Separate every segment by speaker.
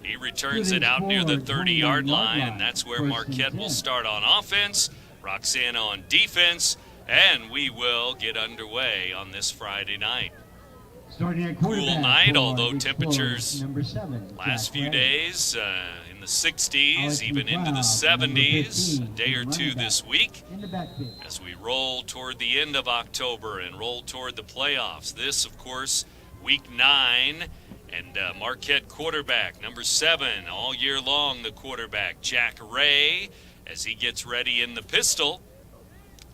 Speaker 1: He returns it out near the 30-yard line, and that's where Marquette will start on offense, Roxana on defense, and we will get underway on this Friday night. Cool night, although temperatures last few days in the 60s, even into the 70s, a day or two this week as we roll toward the end of October and roll toward the playoffs. This, of course, week 9, and Marquette quarterback, number 7, all year long, the quarterback, Jack Ray, as he gets ready in the pistol.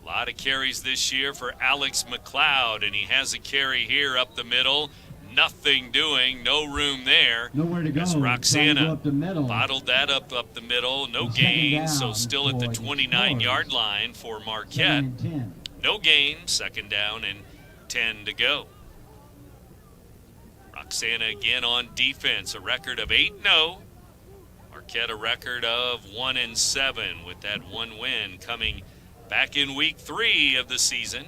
Speaker 1: A lot of carries this year for Alex McLeod, and he has a carry here up the middle. Nothing doing, no room there.
Speaker 2: Nowhere to go.
Speaker 1: As Roxana
Speaker 2: up the middle.
Speaker 1: bottled that up the middle. No gain, so still at the 29-yard line for Marquette. No gain, second down and 10 to go. Roxana again on defense, a record of 8-0. Marquette a record of 1-7 with that one win coming back in week 3 of the season.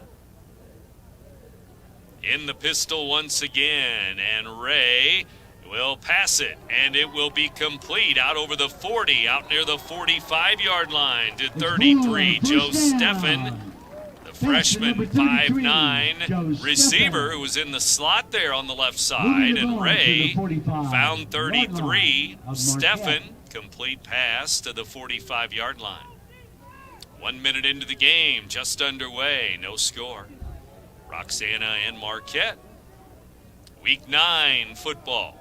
Speaker 1: In the pistol once again, and Ray will pass it, and it will be complete out over the 40, out near the 45-yard line to 33, Joe Steffen, the freshman 5'9" receiver who was in the slot there on the left side, and Ray found 33, Steffen, complete pass to the 45-yard line. 1 minute into the game, just underway, no score. Roxana and Marquette. Week 9 football.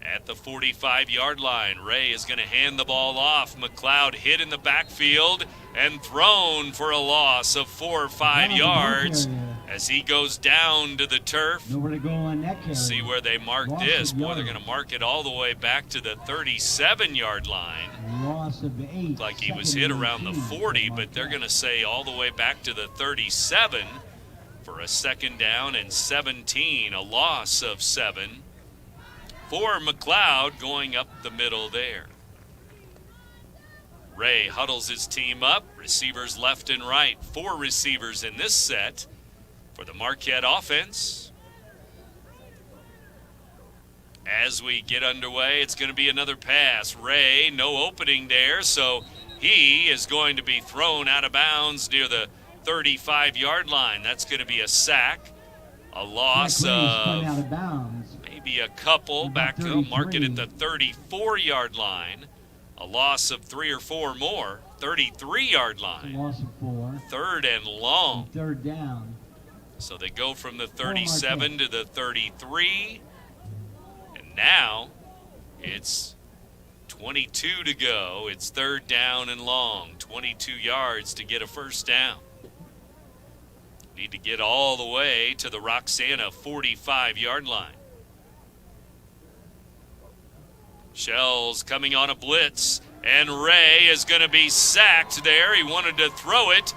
Speaker 1: At the 45-yard line, Ray is going to hand the ball off. McLeod hit in the backfield and thrown for a loss of 4 or 5 yards as he goes down to the turf.
Speaker 2: Nowhere to go on that carry.
Speaker 1: See where they mark this. Boy, they're going to mark it all the way back to the 37-yard line.
Speaker 2: Loss of 8.
Speaker 1: Looked like he was hit around the 40, but they're going to say all the way back to the 37 for a second down and 17, a loss of 7 for McLeod going up the middle there. Ray huddles his team up, receivers left and right. 4 receivers in this set for the Marquette offense. As we get underway, it's going to be another pass. Ray, no opening there, so he is going to be thrown out of bounds near the 35-yard line. That's going to be a sack, a loss
Speaker 2: out of bounds.
Speaker 1: Maybe a couple. Back to mark it at the 34-yard line. A loss of 3 or 4 more. 33-yard line.
Speaker 2: Loss of 4.
Speaker 1: Third and long.
Speaker 2: Third down.
Speaker 1: So they go from the 37 to the 33. And now it's 22 to go. It's third down and long. 22 yards to get a first down. Need to get all the way to the Roxana 45-yard line. Shells coming on a blitz, and Ray is going to be sacked there. He wanted to throw it,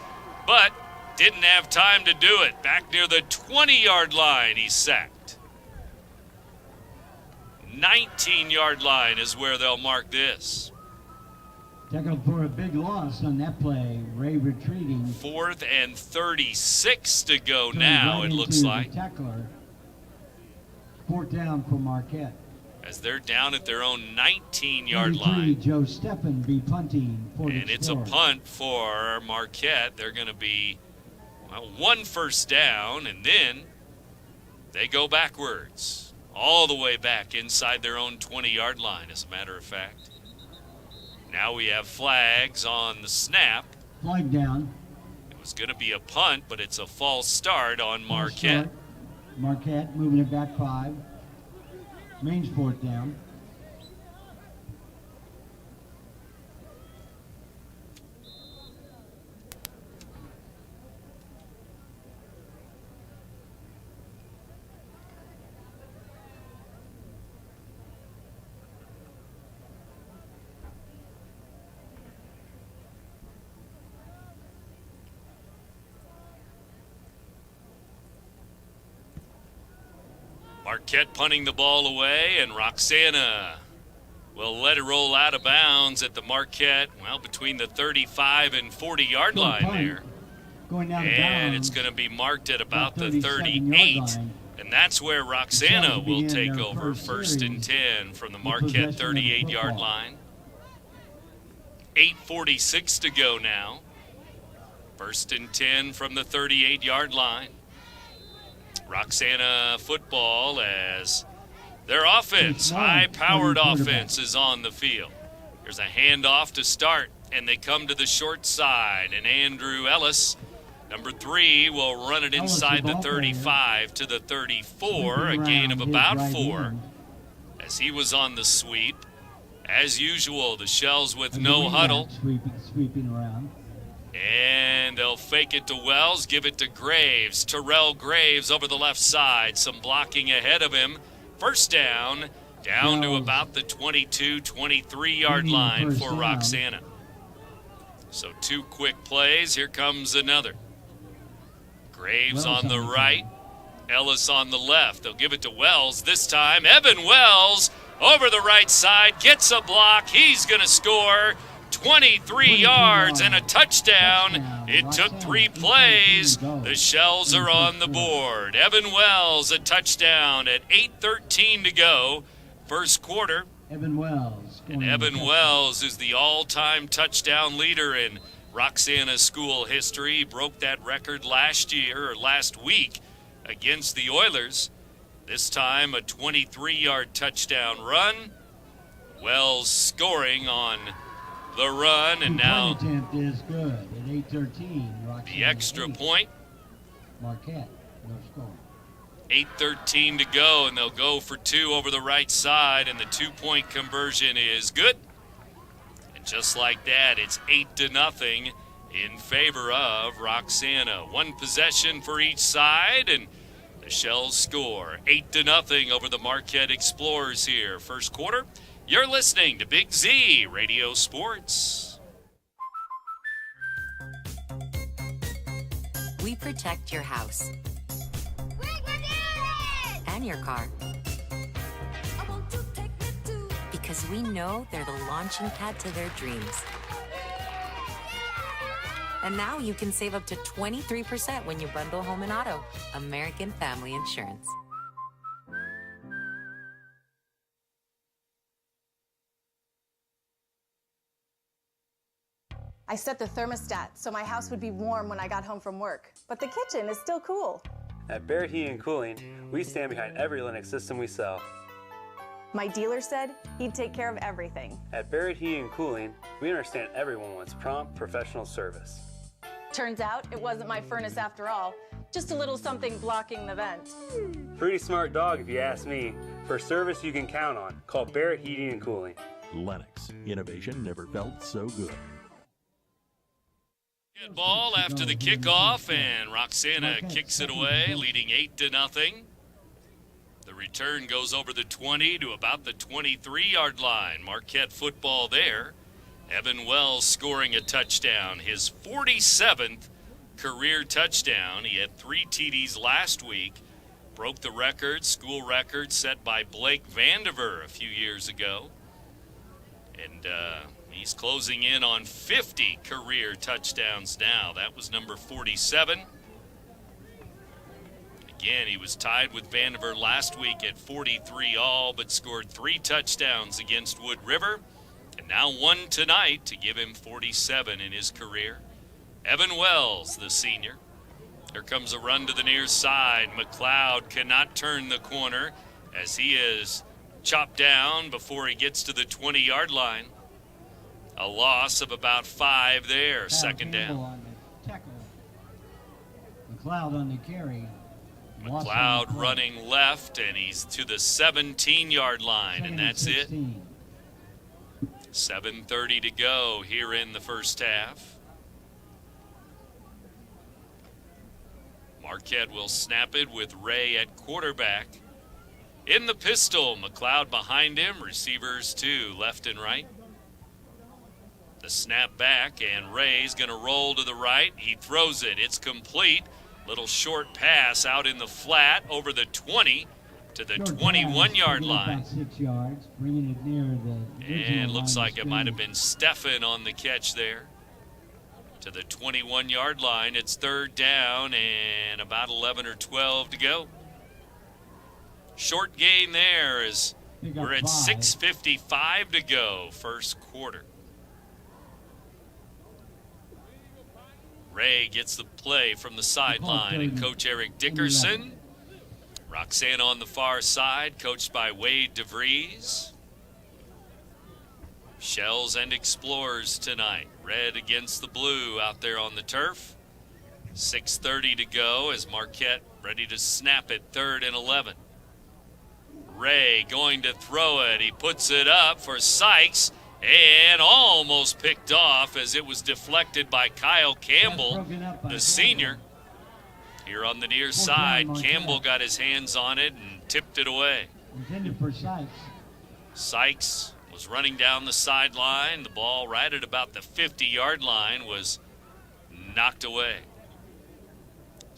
Speaker 1: but didn't have time to do it. Back near the 20-yard line, he's sacked. 19-yard line is where they'll mark this.
Speaker 2: Tackle for a big loss on that play. Ray retreating.
Speaker 1: 4th and 36 to go now, it looks like.
Speaker 2: Tackler. 4th down for Marquette.
Speaker 1: As they're down at their own 19-yard line.
Speaker 2: Joe Steffen be punting for
Speaker 1: and it's a punt for Marquette. They're going to be 1 first down, and then they go backwards. All the way back inside their own 20-yard line, as a matter of fact. Now we have flags on the snap.
Speaker 2: Flag down.
Speaker 1: It was going to be a punt, but it's a false start on Marquette.
Speaker 2: Marquette moving it back 5. Main's 4th down.
Speaker 1: Marquette punting the ball away, and Roxana will let it roll out of bounds at the Marquette, between the 35 and 40-yard line there.
Speaker 2: Going down
Speaker 1: and it's going to be marked at about the 38. And that's where Roxana will take over. First and 10 from the Marquette 38-yard line. 8:46 to go now. First and 10 from the 38-yard line. Roxana football as their offense, high-powered offense, is on the field. There's a handoff to start, and they come to the short side. And Andrew Ellis, number 3, will run it inside the 35 to the 34, a gain of about 4 as he was on the sweep. As usual, the Shells with no huddle.
Speaker 2: Sweeping around.
Speaker 1: And they'll fake it to Wells, give it to Graves. Terrell Graves over the left side. Some blocking ahead of him. First down to about the 22, 23-yard line for Roxana. So 2 quick plays. Here comes another. Graves on the right. Ellis on the left. They'll give it to Wells this time. Evan Wells over the right side, gets a block. He's going to score 23 yards and a touchdown. It took 3 plays. The Shells are on the board. Evan Wells, a touchdown at 8:13 to go. First quarter.
Speaker 2: Evan Wells.
Speaker 1: And Evan Wells is the all-time touchdown leader in Roxana school history. He broke that record last week against the Oilers. This time a 23-yard touchdown run. Wells scoring on the run, and now
Speaker 2: attempt is good at 8:13.
Speaker 1: The extra point.
Speaker 2: Marquette, no score.
Speaker 1: 8:13 to go, and they'll go for 2 over the right side, and the 2-point conversion is good. And just like that, it's 8-0 in favor of Roxana. 1 possession for each side, and the Shells score 8-0 over the Marquette Explorers here. First quarter. You're listening to Big Z Radio Sports.
Speaker 3: We protect your house and your car because we know they're the launching pad to their dreams. And now you can save up to 23% when you bundle home and auto. American Family Insurance.
Speaker 4: I set the thermostat so my house would be warm when I got home from work, but the kitchen is still cool.
Speaker 5: At Barrett Heating and Cooling, we stand behind every Linux system we sell.
Speaker 4: My dealer said he'd take care of everything.
Speaker 5: At Barrett Heating and Cooling, we understand everyone wants prompt, professional service.
Speaker 4: Turns out it wasn't my furnace after all, just a little something blocking the vent.
Speaker 5: Pretty smart dog if you ask me. For service you can count on, call Barrett Heating and Cooling.
Speaker 6: Lennox, innovation never felt so good.
Speaker 1: Ball after the kickoff, and Roxana kicks it away, leading 8-0. The return goes over the 20 to about the 23-yard line. Marquette football there. Evan Wells scoring a touchdown, his 47th career touchdown. He had 3 TDs last week, broke the record, school record set by Blake Vandiver a few years ago. And he's closing in on 50 career touchdowns now. That was number 47. Again, he was tied with Vandiver last week at 43 all, but scored 3 touchdowns against Wood River. And now 1 tonight to give him 47 in his career. Evan Wells, the senior. Here comes a run to the near side. McLeod cannot turn the corner as he is chopped down before he gets to the 20-yard line. A loss of about 5 there, second down.
Speaker 2: On the tackle. McLeod on the carry.
Speaker 1: McLeod running left, and he's to the 17-yard line, and that's it. 7:30 to go here in the first half. Marquette will snap it with Ray at quarterback. In the pistol, McLeod behind him, receivers 2 left and right. The snap back, and Ray's going to roll to the right. He throws it. It's complete. Little short pass out in the flat over the 20 to the 21-yard line.
Speaker 2: About 6 yards, bringing it near the
Speaker 1: And looks like it might have been Stefan on the catch there. To the 21-yard line, it's 3rd down and about 11 or 12 to go. Short gain there as
Speaker 2: Pick up
Speaker 1: we're at
Speaker 2: 5.
Speaker 1: 6:55 to go, first quarter. Ray gets the play from the sideline, and Coach Eric Dickerson. Roxana on the far side, coached by Wade DeVries. Shells and Explorers tonight. Red against the blue out there on the turf. 6:30 to go as Marquette ready to snap it, 3rd and 11. Ray going to throw it. He puts it up for Sykes and almost picked off as it was deflected by Kyle Campbell, the senior. Here on the near side, Campbell got his hands on it and tipped it away.
Speaker 2: Intended for Sykes.
Speaker 1: Sykes was running down the sideline. The ball right at about the 50-yard line was knocked away.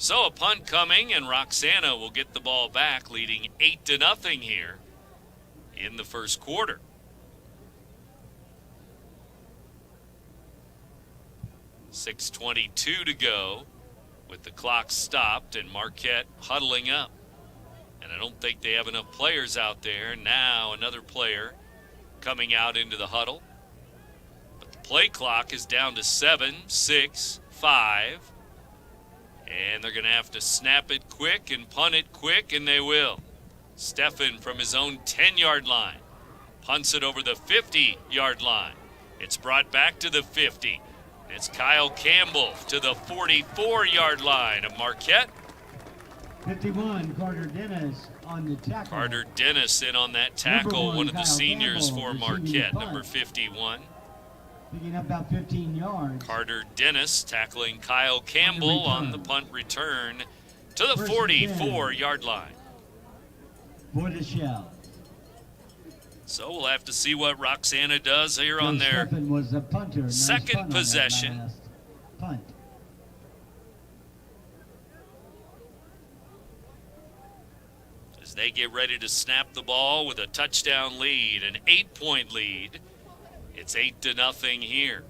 Speaker 1: So a punt coming, and Roxana will get the ball back, leading 8-0 here in the first quarter. .6:22 to go with the clock stopped and Marquette huddling up. And I don't think they have enough players out there. Now another player coming out into the huddle. But the play clock is down to 7, 6, 5. And they're going to have to snap it quick and punt it quick, and they will. Steffen from his own 10-yard line punts it over the 50-yard line. It's brought back to the 50. It's Kyle Campbell to the 44-yard line of Marquette.
Speaker 2: 51, Carter Dennis on the tackle.
Speaker 1: Carter Dennis in on that tackle, one of the
Speaker 2: Kyle
Speaker 1: seniors
Speaker 2: Campbell
Speaker 1: for
Speaker 2: receiving the
Speaker 1: Marquette,
Speaker 2: punt.
Speaker 1: number 51.
Speaker 2: Picking up about 15 yards.
Speaker 1: Carter Dennis tackling Kyle Campbell on the punt return to the
Speaker 2: First and
Speaker 1: 44-yard line.
Speaker 2: For the Shell.
Speaker 1: So we'll have to see what Roxana does here on their
Speaker 2: Steffen was the punter. Nice
Speaker 1: second
Speaker 2: punt on that
Speaker 1: possession.
Speaker 2: last punt.
Speaker 1: as they get ready to snap the ball with a touchdown lead, an 8-point lead. It's 8-0 here.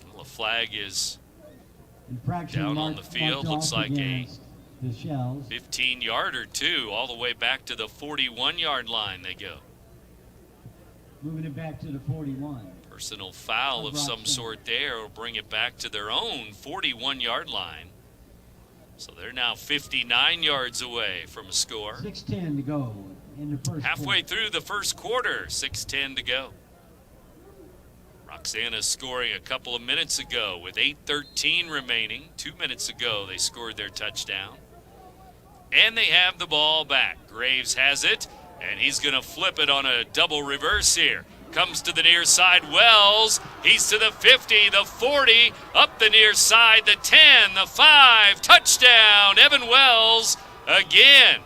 Speaker 1: Well, the flag is
Speaker 2: Infraction
Speaker 1: down on the field. Looks like a
Speaker 2: the Shells.
Speaker 1: 15-yarder, too. All the way back to the 41-yard line they go.
Speaker 2: Moving it back to the 41.
Speaker 1: Personal foul of some sort there will bring it back to their own 41-yard line. So they're now 59 yards away from a score.
Speaker 2: 6:10 to go in the first
Speaker 1: Halfway
Speaker 2: quarter.
Speaker 1: through the first quarter, 6:10 to go. Roxana scoring a couple of minutes ago with 8:13 remaining. 2 minutes ago, they scored their touchdown. And they have the ball back. Graves has it, and he's going to flip it on a double reverse here. Comes to the near side, Wells. He's to the 50, the 40, up the near side, the 10, the 5. Touchdown, Evan Wells again.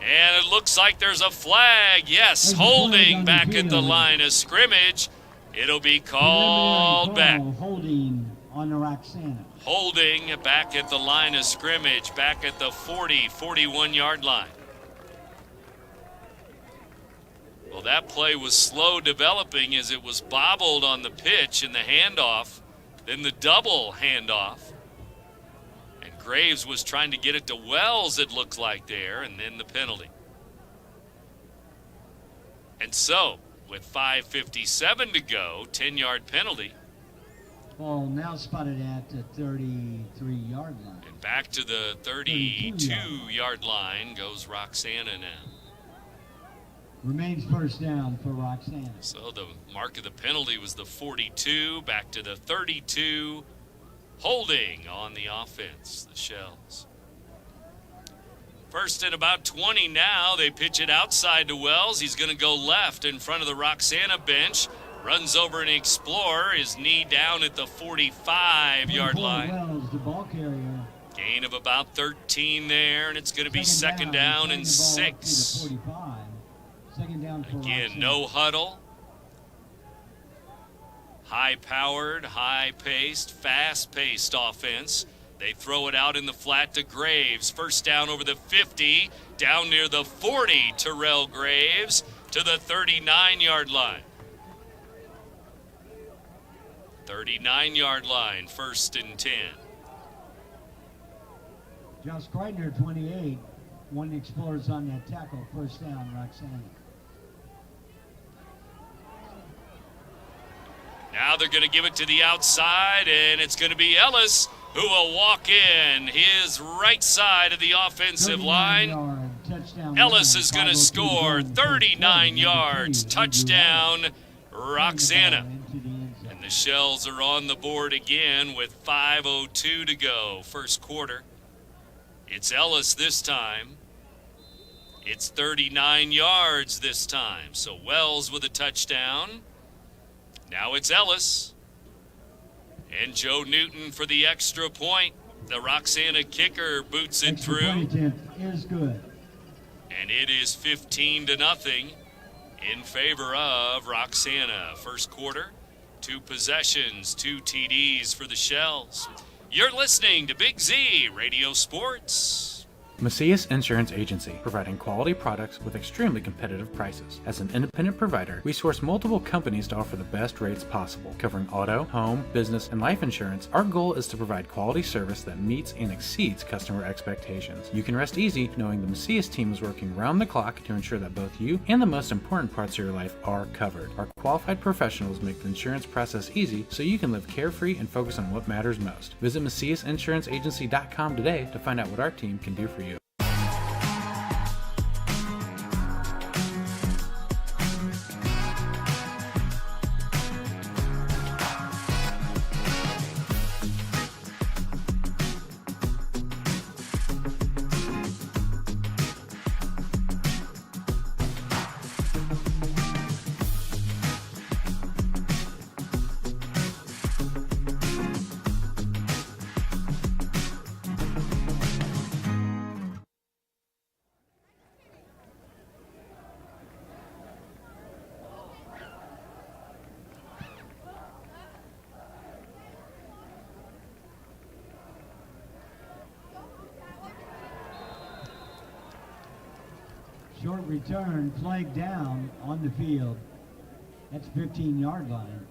Speaker 1: And it looks like there's a flag. Yes,
Speaker 2: There's a flag
Speaker 1: holding
Speaker 2: on the
Speaker 1: back at the
Speaker 2: field.
Speaker 1: line of scrimmage. It'll be called back.
Speaker 2: Holding on the Roxana.
Speaker 1: Holding back at the line of scrimmage, back at the 40, 41-yard line. Well, that play was slow developing as it was bobbled on the pitch in the handoff, then the double handoff. And Graves was trying to get it to Wells, it looked like there, and then the penalty. And so, with 5:57 to go, 10-yard penalty.
Speaker 2: Ball now spotted at the 33-yard line.
Speaker 1: And back to the 32-yard line goes Roxana now.
Speaker 2: Remains first down for Roxana.
Speaker 1: So the mark of the penalty was the 42, back to the 32. Holding on the offense, the Shells. First and about 20 now. They pitch it outside to Wells. He's going to go left in front of the Roxana bench. Runs over an Explorer. His knee down at the 45-yard line.
Speaker 2: Wells, the ball carrier.
Speaker 1: Gain of about 13 there, and it's going to be second down and 6.
Speaker 2: Second down for
Speaker 1: Again,
Speaker 2: Roxana.
Speaker 1: no huddle. High-powered, high-paced, fast-paced offense. They throw it out in the flat to Graves. First down over the 50, down near the 40, Terrell Graves to the 39-yard line. 39-yard line, first and 10.
Speaker 2: Josh Kreitner, 28. One of the Explorers on that tackle. First down, Roxana.
Speaker 1: Now they're going to give it to the outside, and it's going to be Ellis who will walk in his right side of the offensive line. Ellis is going to score 39 yards. Touchdown, Roxana. And the Shells are on the board again with 5:02 to go, first quarter. It's Ellis this time. It's 39 yards this time. So Wells with a touchdown. Now it's Ellis. And Joe Newton for the extra point. The Roxana kicker boots it through.
Speaker 2: Point attempt is good.
Speaker 1: And it is 15-0 in favor of Roxana. First quarter, 2 possessions, 2 TDs for the Shells. You're listening to Big Z Radio Sports.
Speaker 7: Macias Insurance Agency, providing quality products with extremely competitive prices. As an independent provider, we source multiple companies to offer the best rates possible. Covering auto, home, business, and life insurance, our goal is to provide quality service that meets and exceeds customer expectations. You can rest easy knowing the Macias team is working round the clock to ensure that both you and the most important parts of your life are covered. Our qualified professionals make the insurance process easy so you can live carefree and focus on what matters most. Visit MaciasInsuranceAgency.com today to find out what our team can do for you.
Speaker 2: Short return, flag down on the field. That's 15-yard line.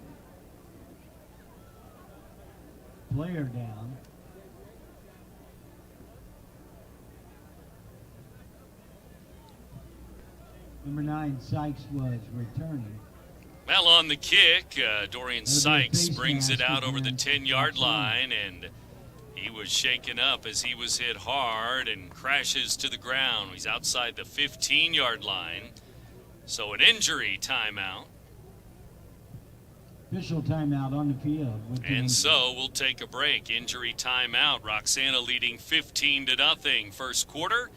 Speaker 2: Player down. Number 9, Sykes was returning.
Speaker 1: Well, on the kick, Dorian Sykes brings it out over the 10-yard line, and he was shaken up as he was hit hard and crashes to the ground. He's outside the 15-yard line. So an injury timeout.
Speaker 2: Official timeout on the field.
Speaker 1: And so we'll take a break. Injury timeout. Roxana leading 15-0 first quarter.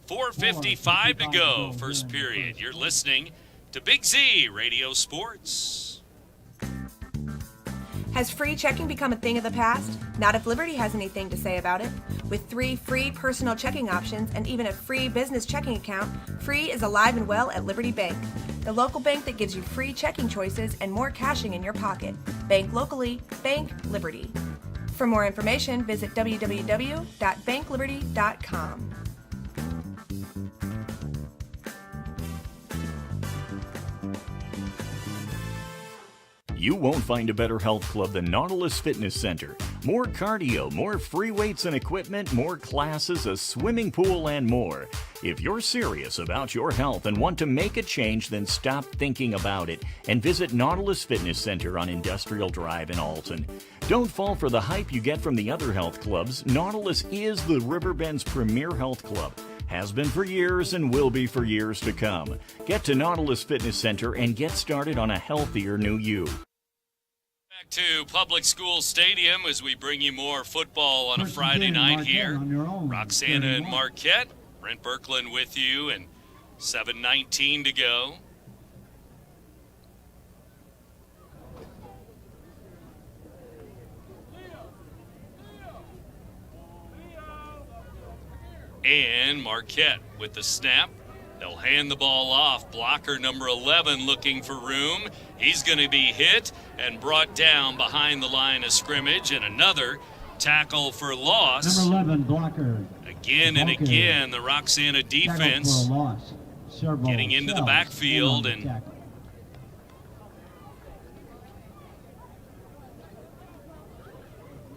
Speaker 1: 4:55 to go first period. You're listening to Big Z Radio Sports.
Speaker 8: Has free checking become a thing of the past? Not if Liberty has anything to say about it. With 3 free personal checking options and even a free business checking account, free is alive and well at Liberty Bank, the local bank that gives you free checking choices and more cashing in your pocket. Bank locally, bank Liberty. For more information, visit www.bankliberty.com.
Speaker 9: You won't find a better health club than Nautilus Fitness Center. More cardio, more free weights and equipment, more classes, a swimming pool, and more. If you're serious about your health and want to make a change, then stop thinking about it and visit Nautilus Fitness Center on Industrial Drive in Alton. Don't fall for the hype you get from the other health clubs. Nautilus is the Riverbend's premier health club. Has been for years and will be for years to come. Get to Nautilus Fitness Center and get started on a healthier new you.
Speaker 1: Back to Public School Stadium as we bring you more football on a Friday night here. Roxana and Marquette. Brent Birkeland with you, and 7:19 to go. And Marquette with the snap. They'll hand the ball off. Blocker number 11 looking for room. He's going to be hit and brought down behind the line of scrimmage, and another tackle for loss.
Speaker 2: Number 11, blocker.
Speaker 1: Again and again, the Roxana defense getting into the backfield, and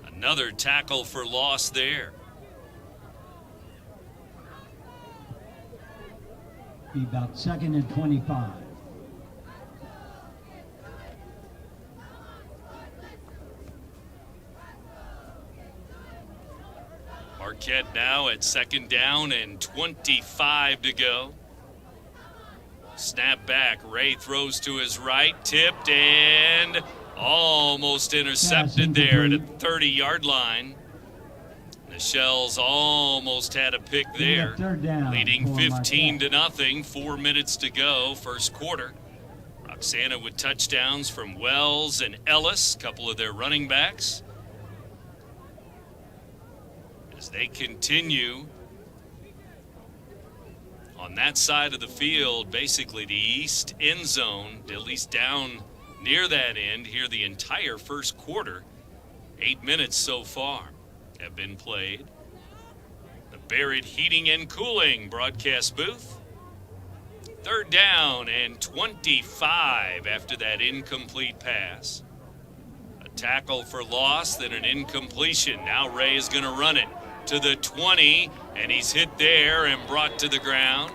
Speaker 1: another tackle for loss there.
Speaker 2: Be about 2nd and 25.
Speaker 1: Marquette now at 2nd down and 25 to go. Snap back. Ray throws to his right, tipped and almost intercepted there at a 30-yard line. The Shells almost had a pick there, leading 15 to nothing. 4 minutes to go, first quarter. Roxana with touchdowns from Wells and Ellis, a couple of their running backs. As they continue on that side of the field, basically the east end zone, at least down near that end here the entire first quarter. 8 minutes so far have been played. The Barrett Heating and Cooling broadcast booth. 3rd down and 25 after that incomplete pass. A tackle for loss, then an incompletion. Now Ray is going to run it to the 20, and he's hit there and brought to the ground.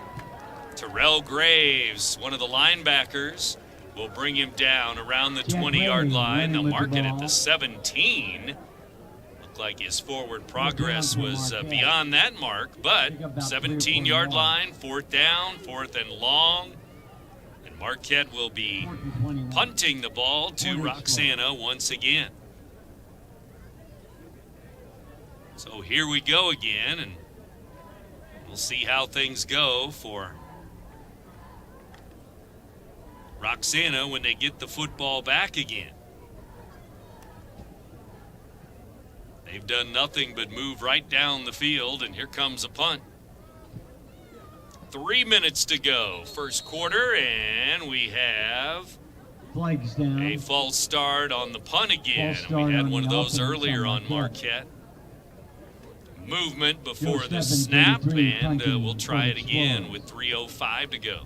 Speaker 1: Terrell Graves, one of the linebackers, will bring him down around the 20-yard line. They'll mark it at the 17. Looked like his forward progress was beyond that mark, but 17-yard line, 4th down, 4th and long. And Marquette will be punting the ball to Roxana once again. So here we go again, and we'll see how things go for Roxana when they get the football back again. They've done nothing but move right down the field, and here comes a punt. 3 minutes to go, first quarter, and we have
Speaker 2: Flags down.
Speaker 1: a false start on the punt again. We had one of those earlier on Marquette. Movement before the snap, and we'll try it again with 3:05 to go.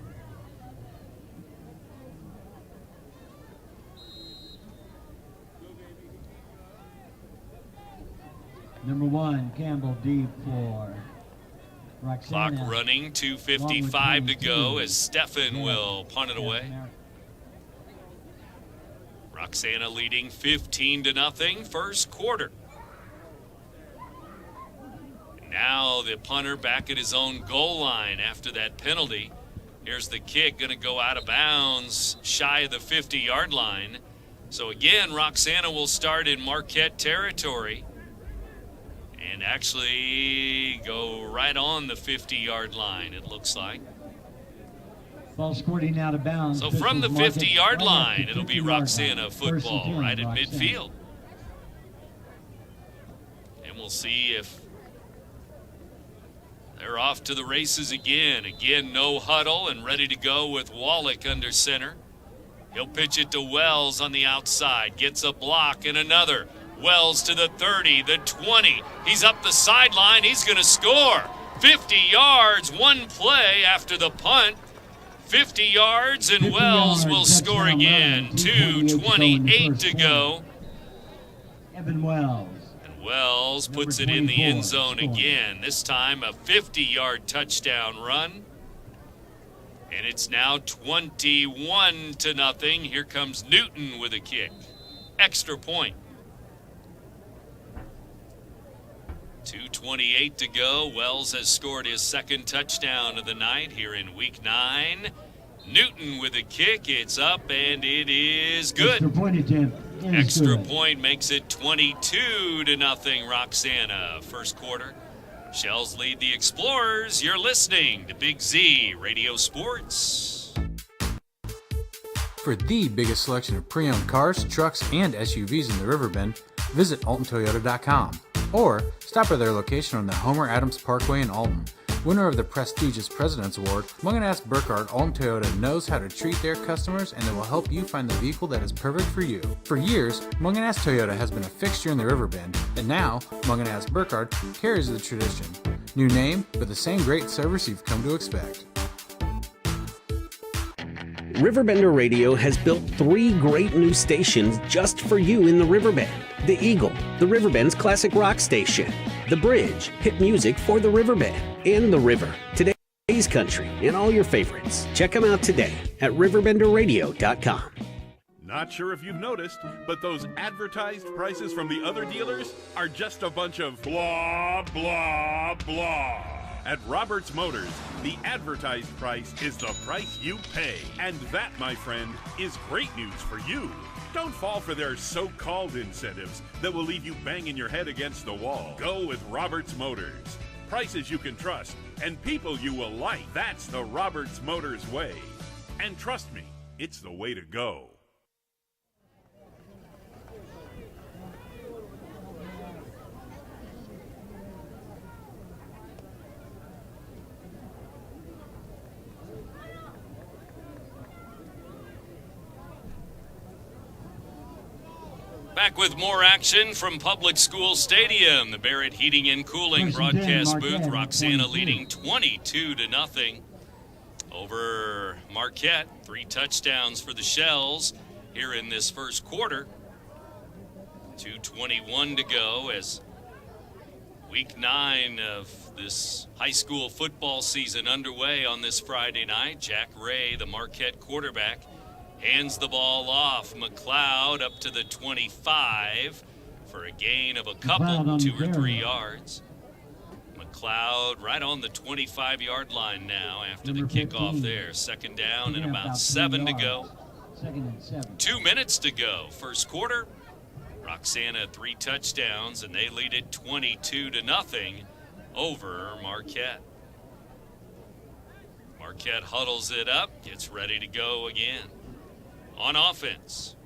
Speaker 2: Number 1, Campbell deep for Roxana.
Speaker 1: Clock running, 2:55 to go as Stephan will punt it away. Roxana leading 15 to nothing, first quarter. Now the punter back at his own goal line after that penalty. Here's the kick, going to go out of bounds, shy of the 50-yard line. So again, Roxana will start in Marquette territory and actually go right on the 50-yard line, it looks like.
Speaker 2: Ball squirting out of bounds.
Speaker 1: So from the 50-yard line, it'll be Roxana football right at midfield. And we'll see if they're off to the races again. Again, no huddle and ready to go with Wallach under center. He'll pitch it to Wells on the outside. Gets a block and another. Wells to the 30, the 20. He's up the sideline. He's going to score. 50 yards, one play after the punt. 50 yards, and Wells will score again. 2:28 to go.
Speaker 2: Evan Wells.
Speaker 1: Wells puts it in the end zone again. This time a 50-yard touchdown run. And it's now 21 to nothing. Here comes Newton with a kick. Extra point. 2:28 to go. Wells has scored his second touchdown of the night here in week 9. Newton with a kick. It's up and it is good.
Speaker 2: Extra point attempt.
Speaker 1: Extra point makes it 22 to nothing. Roxana, first quarter. Shells lead the Explorers. You're listening to Big Z Radio Sports.
Speaker 7: For the biggest selection of pre-owned cars, trucks, and SUVs in the Riverbend, visit AltonToyota.com or stop by their location on the Homer Adams Parkway in Alton. Winner of the prestigious President's Award, Munganast Burkhardt Alton Toyota knows how to treat their customers, and they will help you find the vehicle that is perfect for you. For years, Munganast Toyota has been a fixture in the Riverbend, and now Munganast Burkhardt carries the tradition. New name, but the same great service you've come to expect.
Speaker 10: RiverBender Radio has built 3 great new stations just for you in the Riverbend. The Eagle, the Riverbend's classic rock station. The Bridge, hit music for the Riverbend. And The River, today's Peace Country, and all your favorites. Check them out today at RiverBender.com.
Speaker 11: Not sure if you've noticed, but those advertised prices from the other dealers are just a bunch of blah, blah, blah. At Roberts Motors, the advertised price is the price you pay. And that, my friend, is great news for you. Don't fall for their so-called incentives that will leave you banging your head against the wall. Go with Roberts Motors. Prices you can trust and people you will like. That's the Roberts Motors way. And trust me, it's the way to go.
Speaker 1: Back with more action from Public School Stadium. The Barrett Heating and Cooling broadcast booth. Roxana leading 22-0 over Marquette. 3 touchdowns for the Shells here in this first quarter. 2:21 to go as week 9 of this high school football season underway on this Friday night. Jack Ray, the Marquette quarterback, hands the ball off. McLeod up to the 25 for a gain of a couple, 2 or 3 yards. McLeod right on the 25-yard line now after the kickoff there. Second down and about 7 to go. 2 minutes to go. First quarter. Roxana 3 touchdowns, and they lead it 22-0 over Marquette. Marquette huddles it up, gets ready to go again. On offense.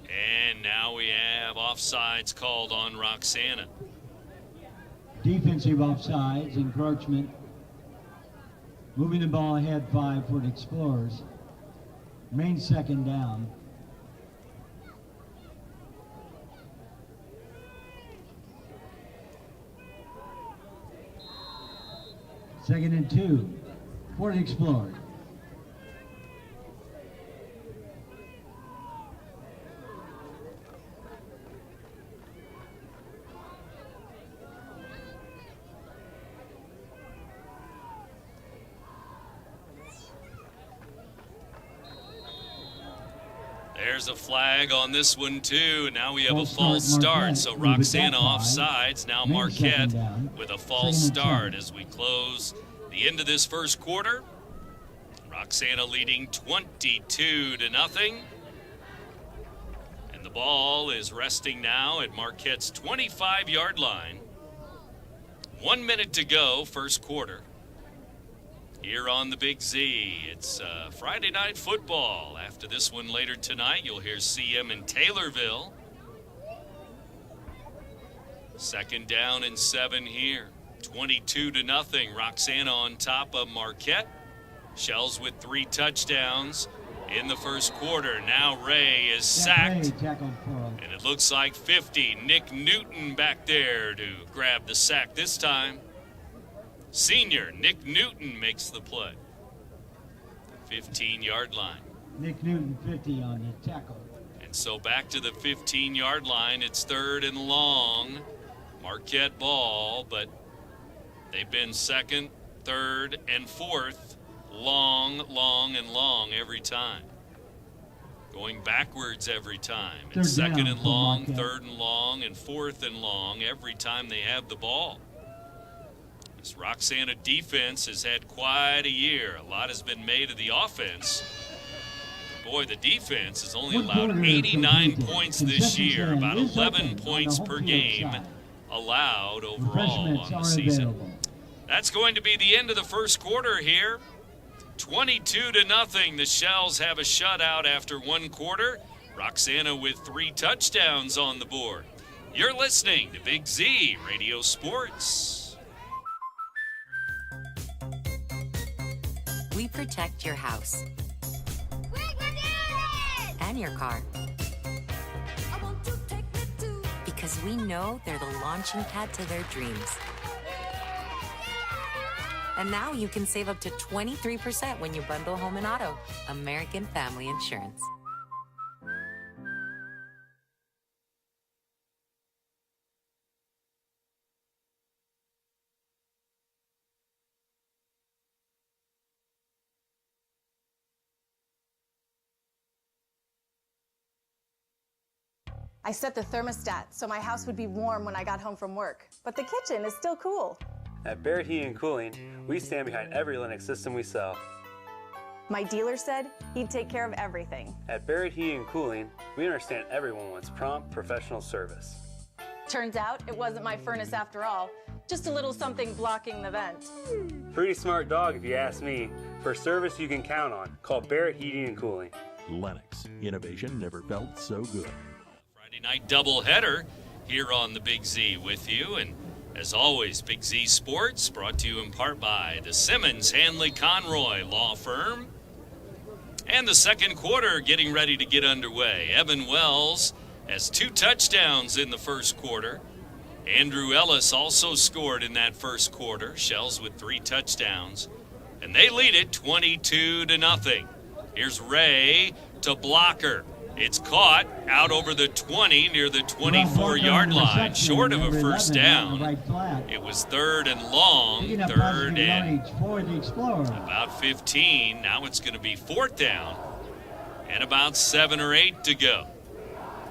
Speaker 1: And now we have offsides called on Roxana.
Speaker 2: Defensive offsides, encroachment. Moving the ball ahead 5 for the Explorers. Main second down. Second and 2 for the Explorers.
Speaker 1: There's a flag on this one too. Now we have a false start. So Roxana offsides. Now Marquette with a false start as we close the end of this first quarter. Roxana leading 22-0. And the ball is resting now at Marquette's 25-yard line. 1 minute to go, first quarter. Here on the Big Z, it's Friday Night Football. After this one later tonight, you'll hear CM in Taylorville. Second down and 7 here. 22-0. Roxana on top of Marquette. Shells with 3 touchdowns in the first quarter. Now Ray is sacked. And it looks like 50. Nick Newton back there to grab the sack this time. Senior Nick Newton makes the play. 15-yard line.
Speaker 2: Nick Newton 50 on the tackle.
Speaker 1: And so back to the 15-yard line. It's 3rd and long. Marquette ball, but they've been 2nd, 3rd, and 4th. Long, long, and long every time. Going backwards every time. It's 2nd and long, 3rd and long, and 4th and long every time they have the ball. This Roxana defense has had quite a year. A lot has been made of the offense. Boy, the defense has only allowed 89 points this year, about 11 points per game allowed overall on the season. That's going to be the end of the first quarter here. 22-0. The Shells have a shutout after 1 quarter. Roxana with 3 touchdowns on the board. You're listening to Big Z Radio Sports.
Speaker 3: We protect your house and your car because we know they're the launching pad to their dreams. And now you can save up to 23% when you bundle home and auto. American Family Insurance.
Speaker 4: I set the thermostat so my house would be warm when I got home from work, but the kitchen is still cool.
Speaker 5: At Barrett Heating and Cooling, we stand behind every Lennox system we sell.
Speaker 4: My dealer said he'd take care of everything.
Speaker 5: At Barrett Heating and Cooling, we understand everyone wants prompt, professional service.
Speaker 4: Turns out it wasn't my furnace after all, just a little something blocking the vent.
Speaker 5: Pretty smart dog if you ask me. For service you can count on, call Barrett Heating and Cooling.
Speaker 6: Lennox. Innovation never felt so good.
Speaker 1: Friday night doubleheader here on the Big Z with you. And as always, Big Z Sports brought to you in part by the Simmons Hanley Conroy Law Firm. And the second quarter getting ready to get underway. Evan Wells has 2 touchdowns in the first quarter. Andrew Ellis also scored in that first quarter. Shells with 3 touchdowns. And they lead it 22-0. Here's Ray to Blocker. It's caught out over the 20 near the 24-yard line, short of a first down. It was 3rd and long, 3rd and about 15. Now it's going to be 4th down and about 7 or 8 to go.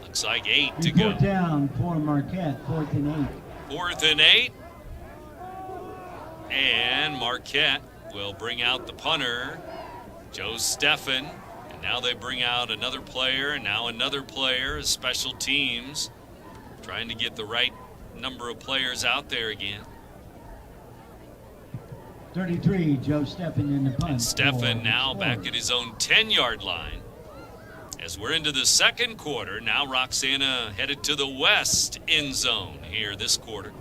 Speaker 1: Looks like 8 to go.
Speaker 2: 4th down for Marquette, 4th and 8.
Speaker 1: 4th and 8. And Marquette will bring out the punter, Joe Steffen. Now they bring out another player, and now another player as special teams, trying to get the right number of players out there again.
Speaker 2: 33, Joe Steffen in the punt.
Speaker 1: And Steffen now back at his own 10-yard line. As we're into the second quarter, now Roxana headed to the west end zone here this quarter.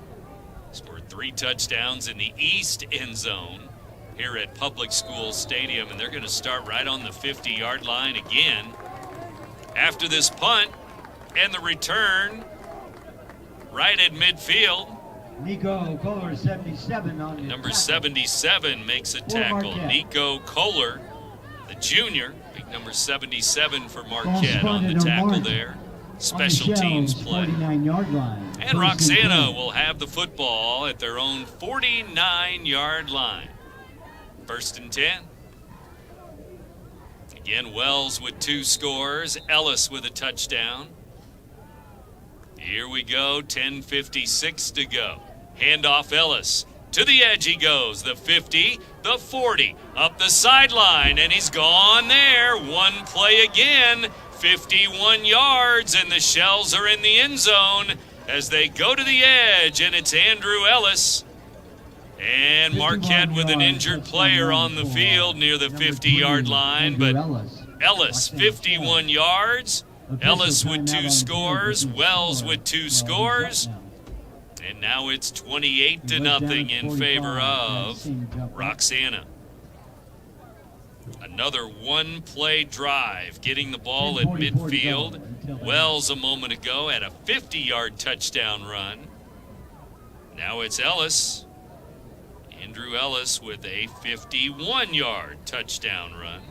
Speaker 1: Scored 3 touchdowns in the east end zone here at Public School Stadium, and they're going to start right on the 50-yard line again. After this punt and the return right at midfield.
Speaker 2: Nico Kohler, 77 on the
Speaker 1: Number
Speaker 2: tackle.
Speaker 1: 77 makes a tackle. Nico Kohler, the junior, big number 77 for Marquette on the tackle there. Special teams play.
Speaker 2: 49-yard line.
Speaker 1: And Roxana will have the football at their own 49-yard line. 1st and 10. Again, Wells with 2 scores. Ellis with a touchdown. Here we go, 10:56 to go. Handoff Ellis. To the edge he goes. The 50, the 40, up the sideline, and he's gone there. One play again, 51 yards, and the Shells are in the end zone as they go to the edge, and it's Andrew Ellis. And Marquette with an injured player on the field near the 50-yard line, but Ellis, 51 yards. Ellis with 2 scores, Wells with 2 scores. And now it's 28-0 in favor of Roxana. Another one-play drive, getting the ball at midfield. Wells a moment ago had a 50-yard touchdown run. Now it's Ellis. Andrew Ellis with a 51-yard touchdown run.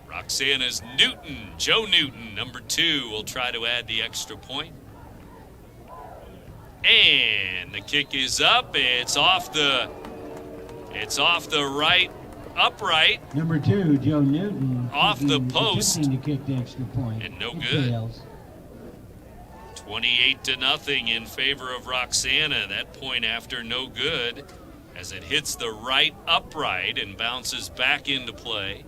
Speaker 1: Roxana's Newton, Joe Newton, number 2, will try to add the extra point. And the kick is up. It's off the right upright.
Speaker 2: Number 2, Joe Newton.
Speaker 1: Off the post.
Speaker 2: To kick the extra point.
Speaker 1: And no good. 28-0 in favor of Roxana. That point after no good as it hits the right upright and bounces back into play.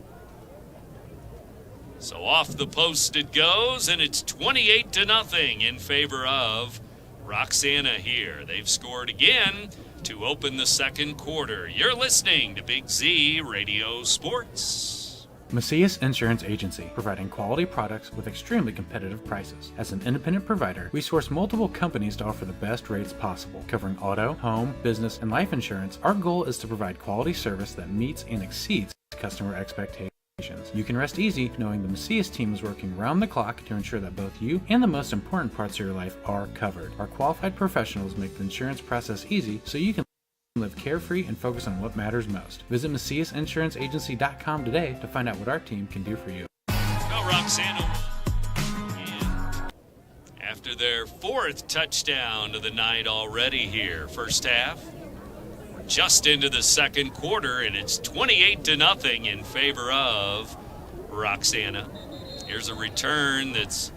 Speaker 1: So off the post it goes, and it's 28-0 in favor of Roxana here. They've scored again to open the second quarter. You're listening to Big Z Radio Sports.
Speaker 7: Macias Insurance Agency, providing quality products with extremely competitive prices. As an independent provider, we source multiple companies to offer the best rates possible. Covering auto, home, business, and life insurance, our goal is to provide quality service that meets and exceeds customer expectations. You can rest easy knowing the Macias team is working round the clock to ensure that both you and the most important parts of your life are covered. Our qualified professionals make the insurance process easy so you can live carefree and focus on what matters most. Visit MaciasInsuranceAgency.com today to find out what our team can do for you.
Speaker 1: Go Roxana. And after their 4th touchdown of the night already here, first half, we're just into the second quarter, and it's 28-0 in favor of Roxana. Here's a return that's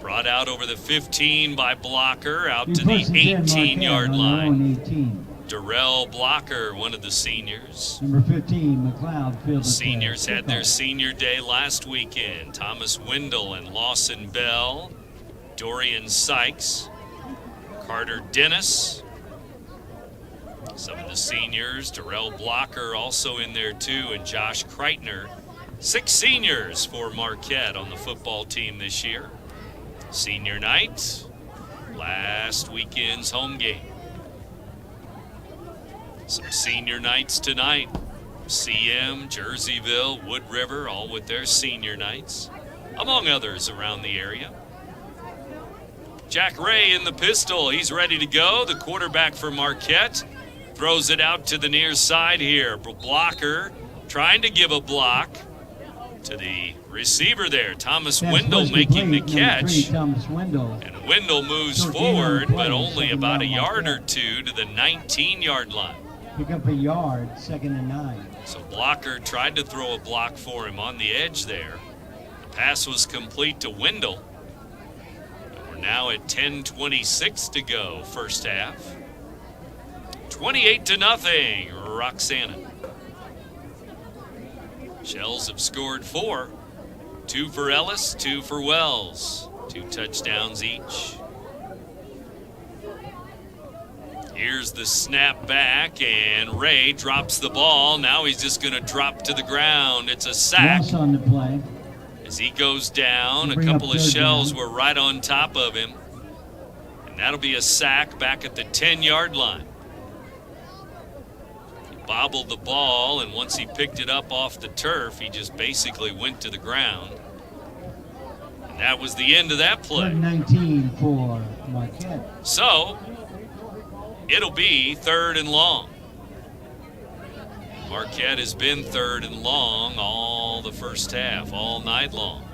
Speaker 1: Brought out over the 15 by Blocker, out to the 18-yard line. Darrell Blocker, one of the seniors.
Speaker 2: Number 15, McLeod, field.
Speaker 1: Seniors had their senior day last weekend. Thomas Wendell and Lawson Bell, Dorian Sykes, Carter Dennis. Some of the seniors, Darrell Blocker also in there too, and Josh Kreitner. 6 seniors for Marquette on the football team this year. Senior night, last weekend's home game. Some senior nights tonight. CM, Jerseyville, Wood River, all with their senior nights, among others around the area. Jack Ray in the pistol. He's ready to go. The quarterback for Marquette throws it out to the near side here. Blocker trying to give a block to the receiver there. Thomas Wendell making the catch. And Wendell moves forward, but only about a yard or two to the 19-yard line.
Speaker 2: Pick up a yard, 2nd and 9.
Speaker 1: So Blocker tried to throw a block for him on the edge there. The pass was complete to Wendell. We're now at 10:26 to go, first half. 28-0, Roxana. Shells have scored 4. 2 for Ellis, 2 for Wells. 2 touchdowns each. Here's the snap back, and Ray drops the ball. Now he's just going to drop to the ground. It's a sack.
Speaker 2: Ross on the play.
Speaker 1: As he goes down, a couple of Shells were right on top of him. And that'll be a sack back at the 10-yard line. He bobbled the ball, and once he picked it up off the turf, he just basically went to the ground. And that was the end of that play.
Speaker 2: 19 for Marquette.
Speaker 1: So it'll be 3rd and long. Marquette has been 3rd and long all the first half, all night long.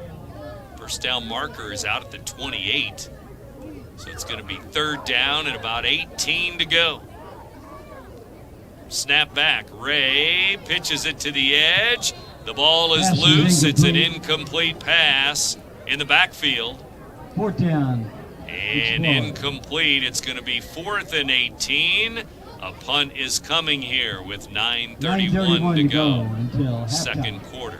Speaker 1: First down marker is out at the 28. So it's going to be 3rd down and about 18 to go. Snap back. Ray pitches it to the edge. The ball is loose. It's an incomplete pass in the backfield.
Speaker 2: 4th down.
Speaker 1: And incomplete. It's going to be 4th and 18. A punt is coming here with 9:31 to go
Speaker 2: until
Speaker 1: second quarter.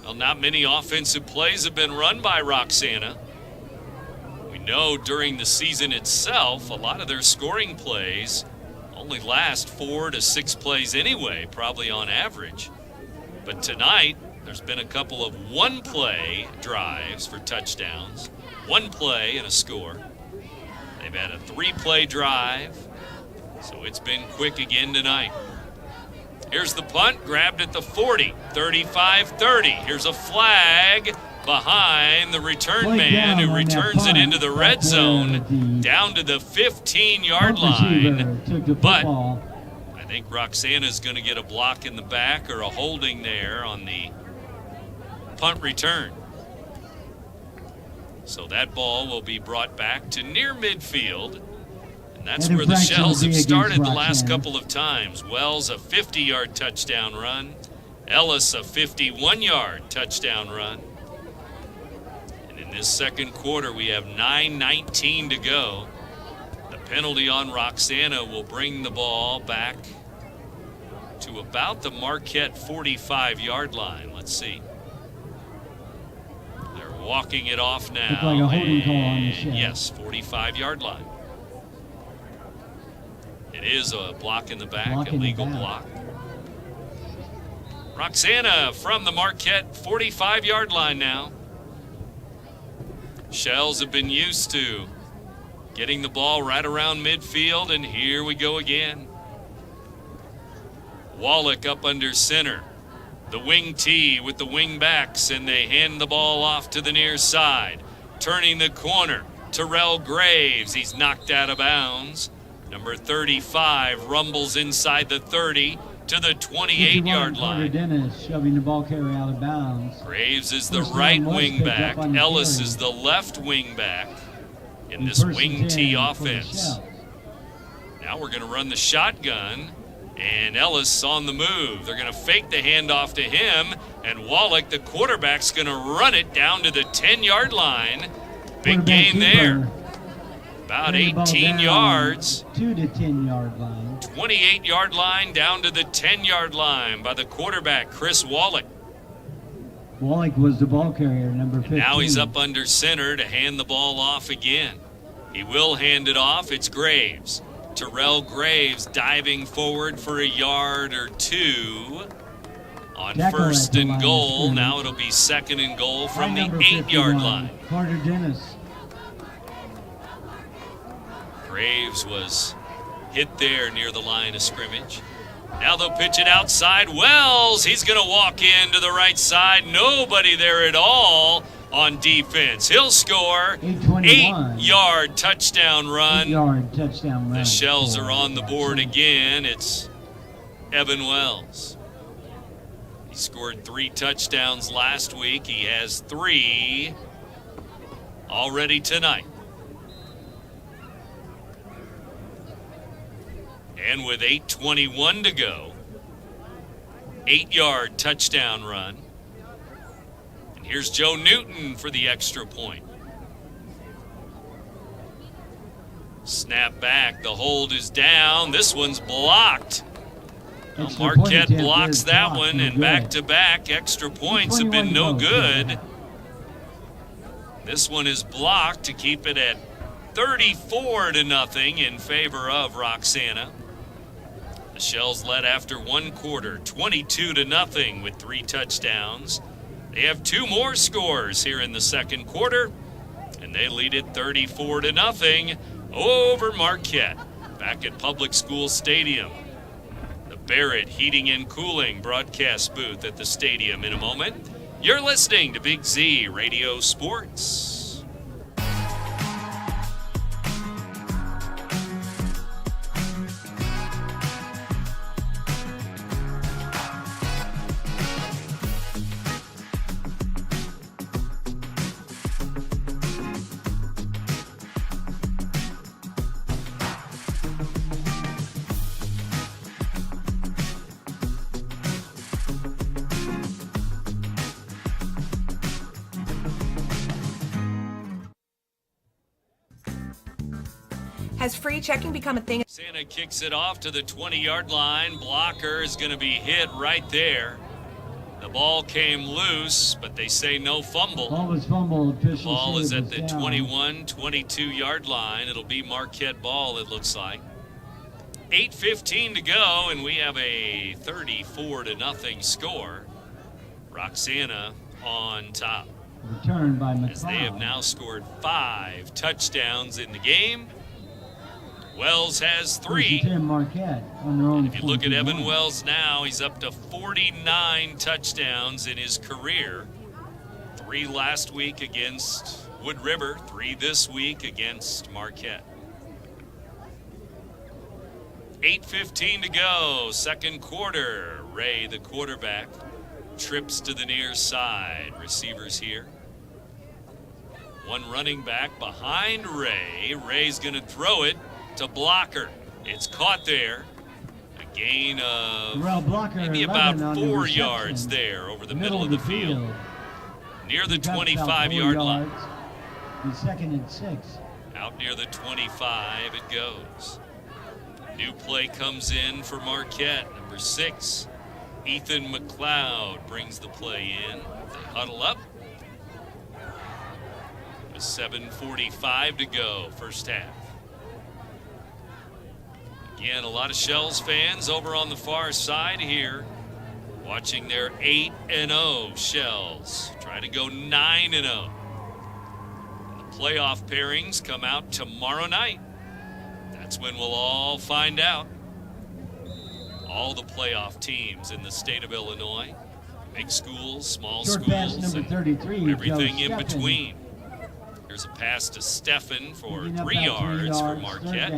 Speaker 1: Well, not many offensive plays have been run by Roxana. We know during the season itself, a lot of their scoring plays only last 4 to 6 plays anyway, probably on average. But tonight, there's been a couple of 1-play drives for touchdowns, 1 play and a score. They've had a 3-play drive, so it's been quick again tonight. Here's the punt, grabbed at the 40, 35-30. Here's a flag behind the return man who returns it into the red zone down to the 15-yard line. But I think Roxana's going to get a block in the back or a holding there on the punt return. So that ball will be brought back to near midfield. And that's where the Shells have started the last couple of times. Wells, a 50-yard touchdown run. Ellis, a 51-yard touchdown run. And in this second quarter, we have 9:19 to go. The penalty on Roxana will bring the ball back to about the Marquette 45-yard line. Let's see. Walking it off now.
Speaker 2: Looked like a holding call on the Shells.
Speaker 1: Yes, 45-yard line. It is a block in the back, a legal block. Roxana from the Marquette 45-yard line now. Shells have been used to getting the ball right around midfield, and here we go again. Wallach up under center. The wing tee with the wing backs, and they hand the ball off to the near side. Turning the corner, Terrell Graves. He's knocked out of bounds. Number 35 rumbles inside the 30 to the 28-yard line.
Speaker 2: Dennis shoving the ball carrier out of bounds.
Speaker 1: Graves is the right wing back. Ellis is the left wing back in this wing tee offense. Now we're going to run the shotgun. And Ellis on the move. They're going to fake the handoff to him. And Wallach, the quarterback's going to run it down to the 10-yard line. Big gain there. About 18 yards.
Speaker 2: To the 10-yard line.
Speaker 1: 28-yard line down to the 10-yard line by the quarterback, Chris Wallach.
Speaker 2: Wallach was the ball carrier, number 15.
Speaker 1: And now he's up under center to hand the ball off again. He will hand it off. It's Graves. Terrell Graves diving forward for a yard or two on first and goal. Now it'll be second and goal from the 8-yard line.
Speaker 2: Carter Dennis.
Speaker 1: Graves was hit there near the line of scrimmage. Now they'll pitch it outside. Wells, he's going to walk into the right side. Nobody there at all on defense. He'll score. 8-yard touchdown run.
Speaker 2: 8-yard touchdown run.
Speaker 1: The Shells are on the board again. It's Evan Wells. He scored 3 touchdowns last week. He has 3 already tonight. And with 8:21 to go, 8-yard touchdown run. And here's Joe Newton for the extra point. Snap back, the hold is down. This one's blocked. Well, Marquette blocks that one, and back-to-back extra points have been no good. This one is blocked to keep it at 34-0 in favor of Roxana. The Shells led after one quarter, 22-0 with 3 touchdowns. They have 2 more scores here in the second quarter, and they lead it 34-0 over Marquette back at Public School Stadium. The Barrett Heating and Cooling broadcast booth at the stadium in a moment. You're listening to Big Z Radio Sports.
Speaker 8: Has free checking become a thing?
Speaker 1: Santa kicks it off to the 20-yard line. Blocker is going to be hit right there. The ball came loose, but they say no fumble.
Speaker 2: Ball was fumbled.
Speaker 1: The ball is at the 21, 22-yard line. It'll be Marquette ball, it looks like. 8:15 to go, and we have a 34-0 score. Roxana on top.
Speaker 2: Returned by McLeod.
Speaker 1: As they have now scored 5 touchdowns in the game. Wells has 3.
Speaker 2: Marquette on their own.
Speaker 1: And if you look at Evan Wells now, he's up to 49 touchdowns in his career. 3 last week against Wood River, 3 this week against Marquette. 8:15 to go, second quarter. Ray, the quarterback, trips to the near side. Receivers here. One running back behind Ray. Ray's going to throw it to Blocker. It's caught there. A gain of maybe about 4 yards there over the middle of the field. Near the 25-yard line.
Speaker 2: The 2nd and 6.
Speaker 1: Out near the 25 it goes. New play comes in for Marquette. Number 6, Ethan McLeod brings the play in. They huddle up. With 7:45 to go, first half. Again, a lot of Shells fans over on the far side here watching their 8-0 Shells. Try to go 9-0. The playoff pairings come out tomorrow night. That's when we'll all find out. All the playoff teams in the state of Illinois. Big schools, small schools, and everything in between. Here's a pass to Steffen for 3 yards for Marquette.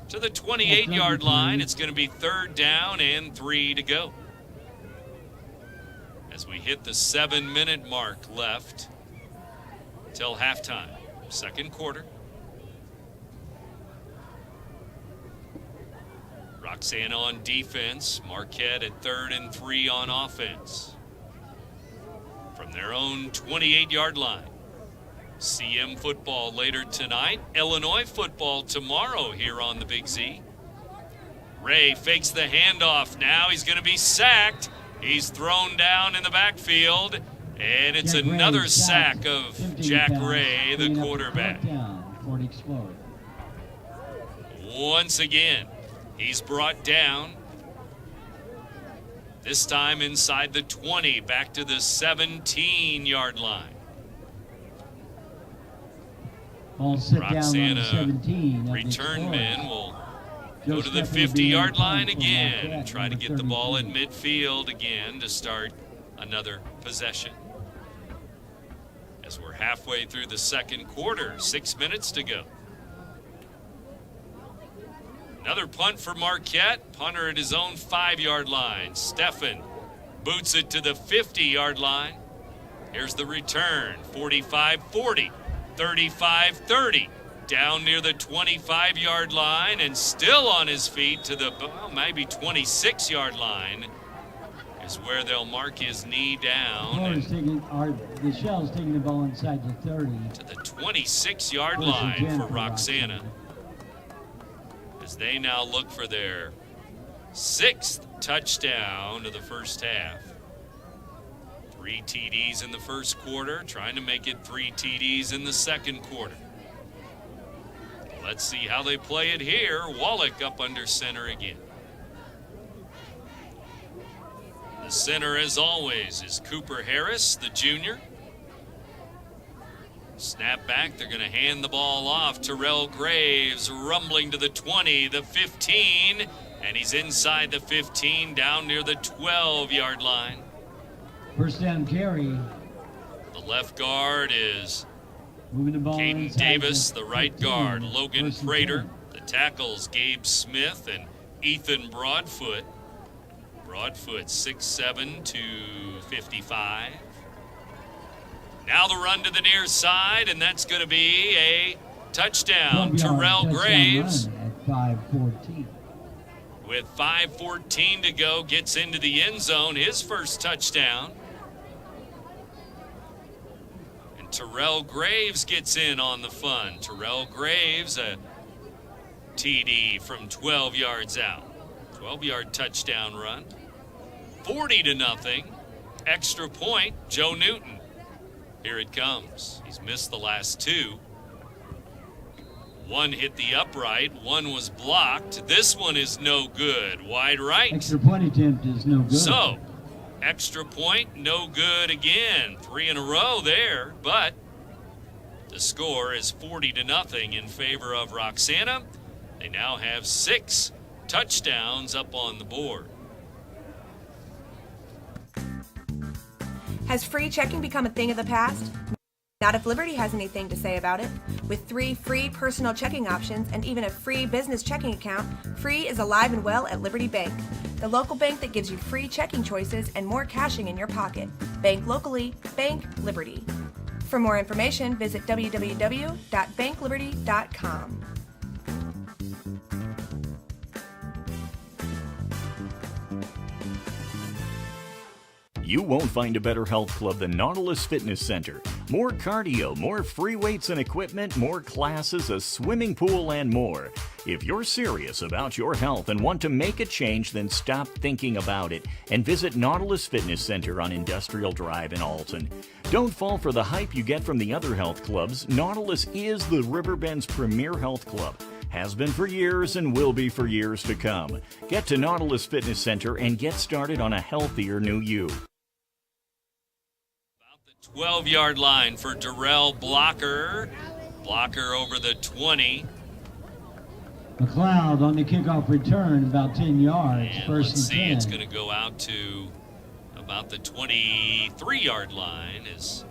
Speaker 1: To the 28-yard line, it's going to be 3rd down and 3 to go. As we hit the 7-minute mark left till halftime, second quarter. Roxana on defense, Marquette at 3rd and 3 on offense. From their own 28-yard line. CM football later tonight. Illinois football tomorrow here on the Big Z. Ray fakes the handoff now. He's going to be sacked. He's thrown down in the backfield. And it's another sack of Jack Ray, the quarterback. Once again, he's brought down. This time inside the 20, back to the 17-yard line. Roxana return men will go to the 50-yard line again and try to get the ball at midfield again to start another possession. As we're halfway through the second quarter, 6 minutes to go. Another punt for Marquette. Punter at his own 5-yard line. Steffen boots it to the 50-yard line. Here's the return. 45-40, 35-30. Down near the 25-yard line and still on his feet to the maybe 26-yard line is where they'll mark his knee down.
Speaker 2: The Shell's taking the ball inside the 30.
Speaker 1: To the 26-yard line for Roxana. As they now look for their 6th touchdown of the first half. 3 TDs in the first quarter, trying to make it 3 TDs in the second quarter. Let's see how they play it here. Wallach up under center again. The center, as always, is Cooper Harris, the junior. Snap back, they're going to hand the ball off. Terrell Graves rumbling to the 20, the 15, and he's inside the 15, down near the 12-yard line.
Speaker 2: First down carry.
Speaker 1: The left guard is
Speaker 2: moving the ball
Speaker 1: Caden Davis, the right
Speaker 2: 15,
Speaker 1: guard, Logan Prater. The tackles, Gabe Smith and Ethan Broadfoot. Broadfoot 6'7", 255. Now the run to the near side, and that's going to be a touchdown. Terrell Graves,
Speaker 2: at 5:14.
Speaker 1: with 5:14 to go, gets into the end zone, his first touchdown. And Terrell Graves gets in on the fun. Terrell Graves, a TD from 12 yards out. 12-yard touchdown run. 40-0. Extra point, Joe Newton. Here it comes. He's missed the last 2. One hit the upright, one was blocked. This one is no good. Wide right.
Speaker 2: Extra point attempt is no good.
Speaker 1: So, extra point, no good again. 3 in a row there, but the score is 40-0 in favor of Roxana. They now have 6 touchdowns up on the board.
Speaker 8: Has free checking become a thing of the past? Not if Liberty has anything to say about it. With 3 free personal checking options and even a free business checking account, free is alive and well at Liberty Bank, the local bank that gives you free checking choices and more cashing in your pocket. Bank locally, bank Liberty. For more information, visit www.bankliberty.com.
Speaker 9: You won't find a better health club than Nautilus Fitness Center. More cardio, more free weights and equipment, more classes, a swimming pool, and more. If you're serious about your health and want to make a change, then stop thinking about it and visit Nautilus Fitness Center on Industrial Drive in Alton. Don't fall for the hype you get from the other health clubs. Nautilus is the Riverbend's premier health club. Has been for years and will be for years to come. Get to Nautilus Fitness Center and get started on a healthier new you.
Speaker 1: 12-yard line for Darrell Blocker. Blocker over the 20.
Speaker 2: McLeod on the kickoff return, about 10 yards.
Speaker 1: And
Speaker 2: first
Speaker 1: let's see,
Speaker 2: 10.
Speaker 1: it's going to go out to about the 23-yard line is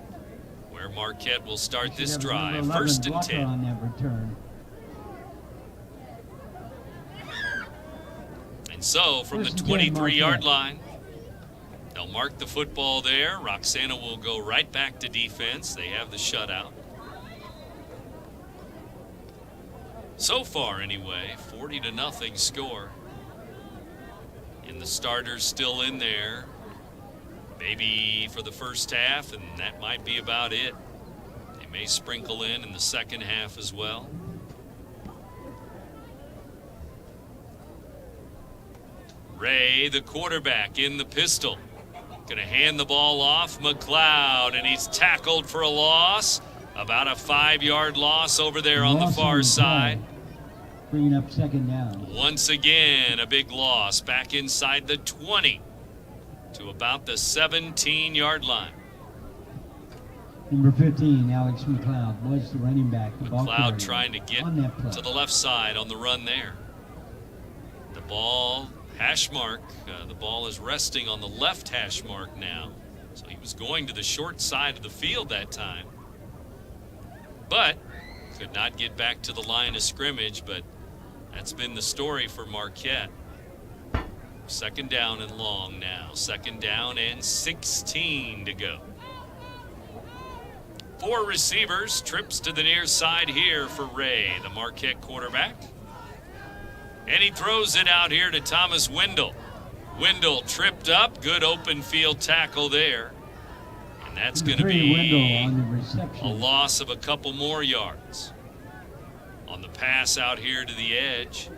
Speaker 1: where Marquette will start this drive. First and 10.
Speaker 2: On that return.
Speaker 1: And so from the 23-yard line, they'll mark the football there. Roxana will go right back to defense. They have the shutout. So far, anyway, 40-0 score. And the starters still in there, maybe for the first half, and that might be about it. They may sprinkle in the second half as well. Ray, the quarterback, in the pistol. Going to hand the ball off McLeod, and he's tackled for a loss. About a 5-yard loss over there on the far side.
Speaker 2: Bringing up second down.
Speaker 1: Once again, a big loss back inside the 20 to about the 17-yard line.
Speaker 2: Number 15, Alex McLeod, was the running back.
Speaker 1: McLeod trying to get to the left side on the run there. The ball, hash mark, the ball is resting on the left hash mark now. So he was going to the short side of the field that time. But could not get back to the line of scrimmage, but that's been the story for Marquette. Second down and long now. Second down and 16 to go. 4 receivers, trips to the near side here for Ray, the Marquette quarterback. And he throws it out here to Thomas Wendell. Wendell tripped up, good open field tackle there. And that's going to be a loss of a couple more yards. On the pass out here to the edge.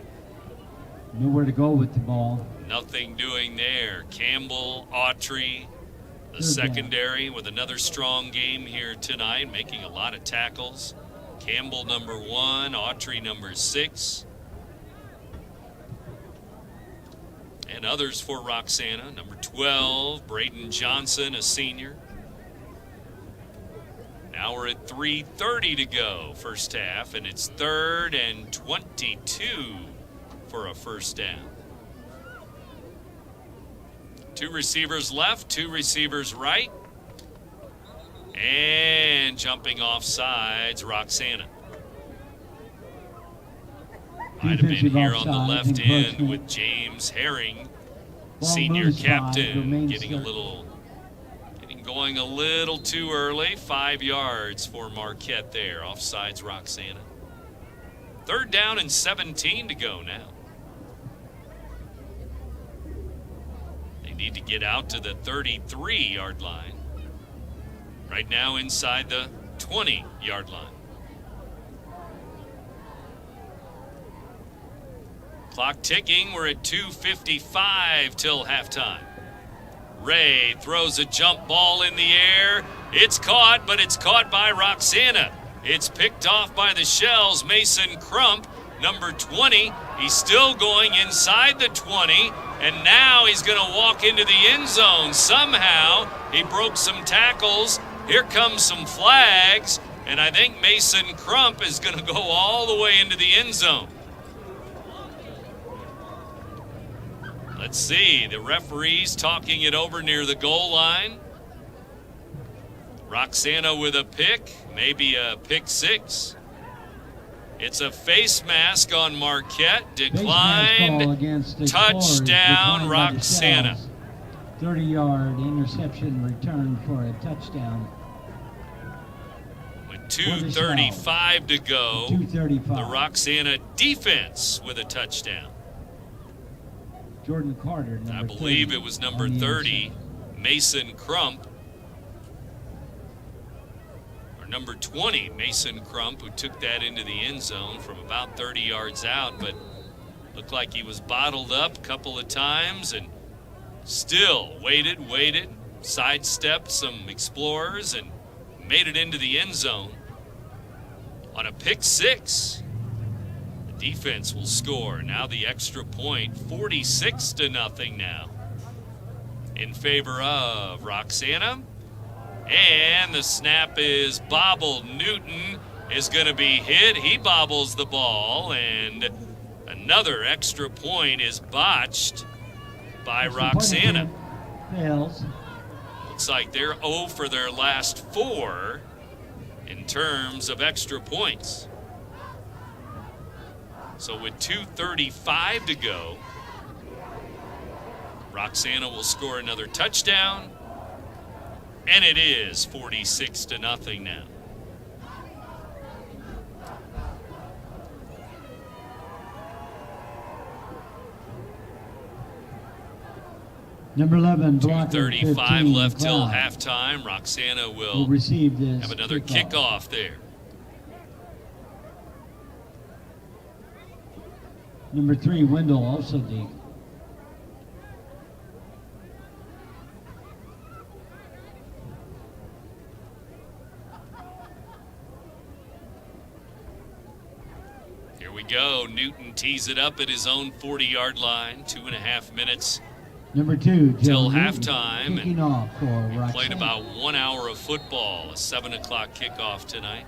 Speaker 2: Nowhere to go with the ball.
Speaker 1: Nothing doing there. Campbell, Autry, the secondary with another strong game here tonight, making a lot of tackles. Campbell number 1, Autry number 6. And others for Roxana. Number 12, Braden Johnson, a senior. Now we're at 3:30 to go, first half, and it's 3rd and 22 for a first down. 2 receivers left, 2 receivers right. And jumping off sides, Roxana. Might have been here on the left end with James Herring, senior captain, getting going a little too early. 5 yards for Marquette there. Offsides Roxana. 3rd down and 17 to go now. They need to get out to the 33-yard line. Right now inside the 20-yard line. Clock ticking. We're at 2:55 till halftime. Ray throws a jump ball in the air. It's caught, but it's caught by Roxana. It's picked off by the Shells. Mason Crump, number 20. He's still going inside the 20, and now he's going to walk into the end zone. Somehow, he broke some tackles. Here comes some flags, and I think Mason Crump is going to go all the way into the end zone. Let's see, the referee's talking it over near the goal line. Roxana with a pick, maybe a pick 6. It's a face mask on Marquette. Declined. Touchdown, Roxana.
Speaker 2: 30-yard interception return for a touchdown.
Speaker 1: With 2:35 to go.
Speaker 2: 2:35.
Speaker 1: The Roxana defense with a touchdown.
Speaker 2: Jordan Carter,
Speaker 1: I believe it was number 30, Mason Crump. Or number 20, Mason Crump, who took that into the end zone from about 30 yards out, but looked like he was bottled up a couple of times and still waited, sidestepped some explorers and made it into the end zone on a pick 6. Defense will score. Now the extra point, 46-0 now in favor of Roxana. And the snap is bobbled. Newton is going to be hit. He bobbles the ball, and another extra point is botched by Roxana.
Speaker 2: Fails.
Speaker 1: Looks like they're 0 for their last 4 in terms of extra points. So with 2:35 to go, Roxana will score another touchdown, and it is 46-0 now.
Speaker 2: Number 11, blocker
Speaker 1: 2:35
Speaker 2: 15,
Speaker 1: left till
Speaker 2: McLeod.
Speaker 1: halftime. Roxana will
Speaker 2: receive this
Speaker 1: have another kickoff there.
Speaker 2: Number 3, Wendell, also deep.
Speaker 1: Here we go. Newton tees it up at his own 40-yard line. 2.5 minutes
Speaker 2: Number 2, Joe
Speaker 1: till
Speaker 2: Newton,
Speaker 1: halftime.
Speaker 2: kicking off for Roxana.
Speaker 1: Played about 1 hour of football. A 7 o'clock kickoff tonight.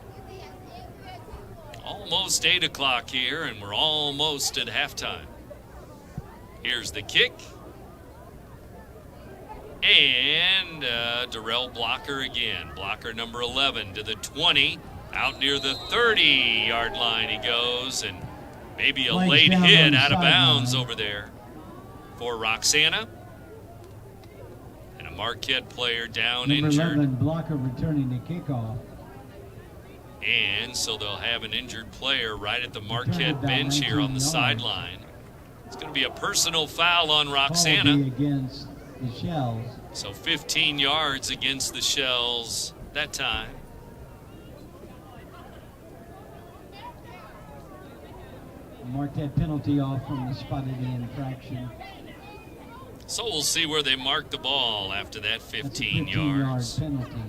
Speaker 1: Almost 8 o'clock here, and we're almost at halftime. Here's the kick. And Darrell blocker again. Blocker number 11 to the 20. Out near the 30-yard line he goes, and maybe a
Speaker 2: Flags
Speaker 1: late
Speaker 2: down on
Speaker 1: hit
Speaker 2: the
Speaker 1: out of bounds
Speaker 2: sideline.
Speaker 1: over there for Roxana. And a Marquette player down
Speaker 2: Number
Speaker 1: injured.
Speaker 2: 11, blocker returning the kickoff.
Speaker 1: And so they'll have an injured player right at the Marquette
Speaker 2: about
Speaker 1: bench here on
Speaker 2: 19
Speaker 1: the
Speaker 2: yards.
Speaker 1: sideline. It's going to be a personal foul on
Speaker 2: Call
Speaker 1: Roxana.
Speaker 2: will be against the Shells.
Speaker 1: So 15 yards against the Shells that time.
Speaker 2: Marquette penalty off from the spot of the infraction.
Speaker 1: So we'll see where they mark the ball after that
Speaker 2: That's a
Speaker 1: 15
Speaker 2: 15-yard
Speaker 1: yards.
Speaker 2: penalty.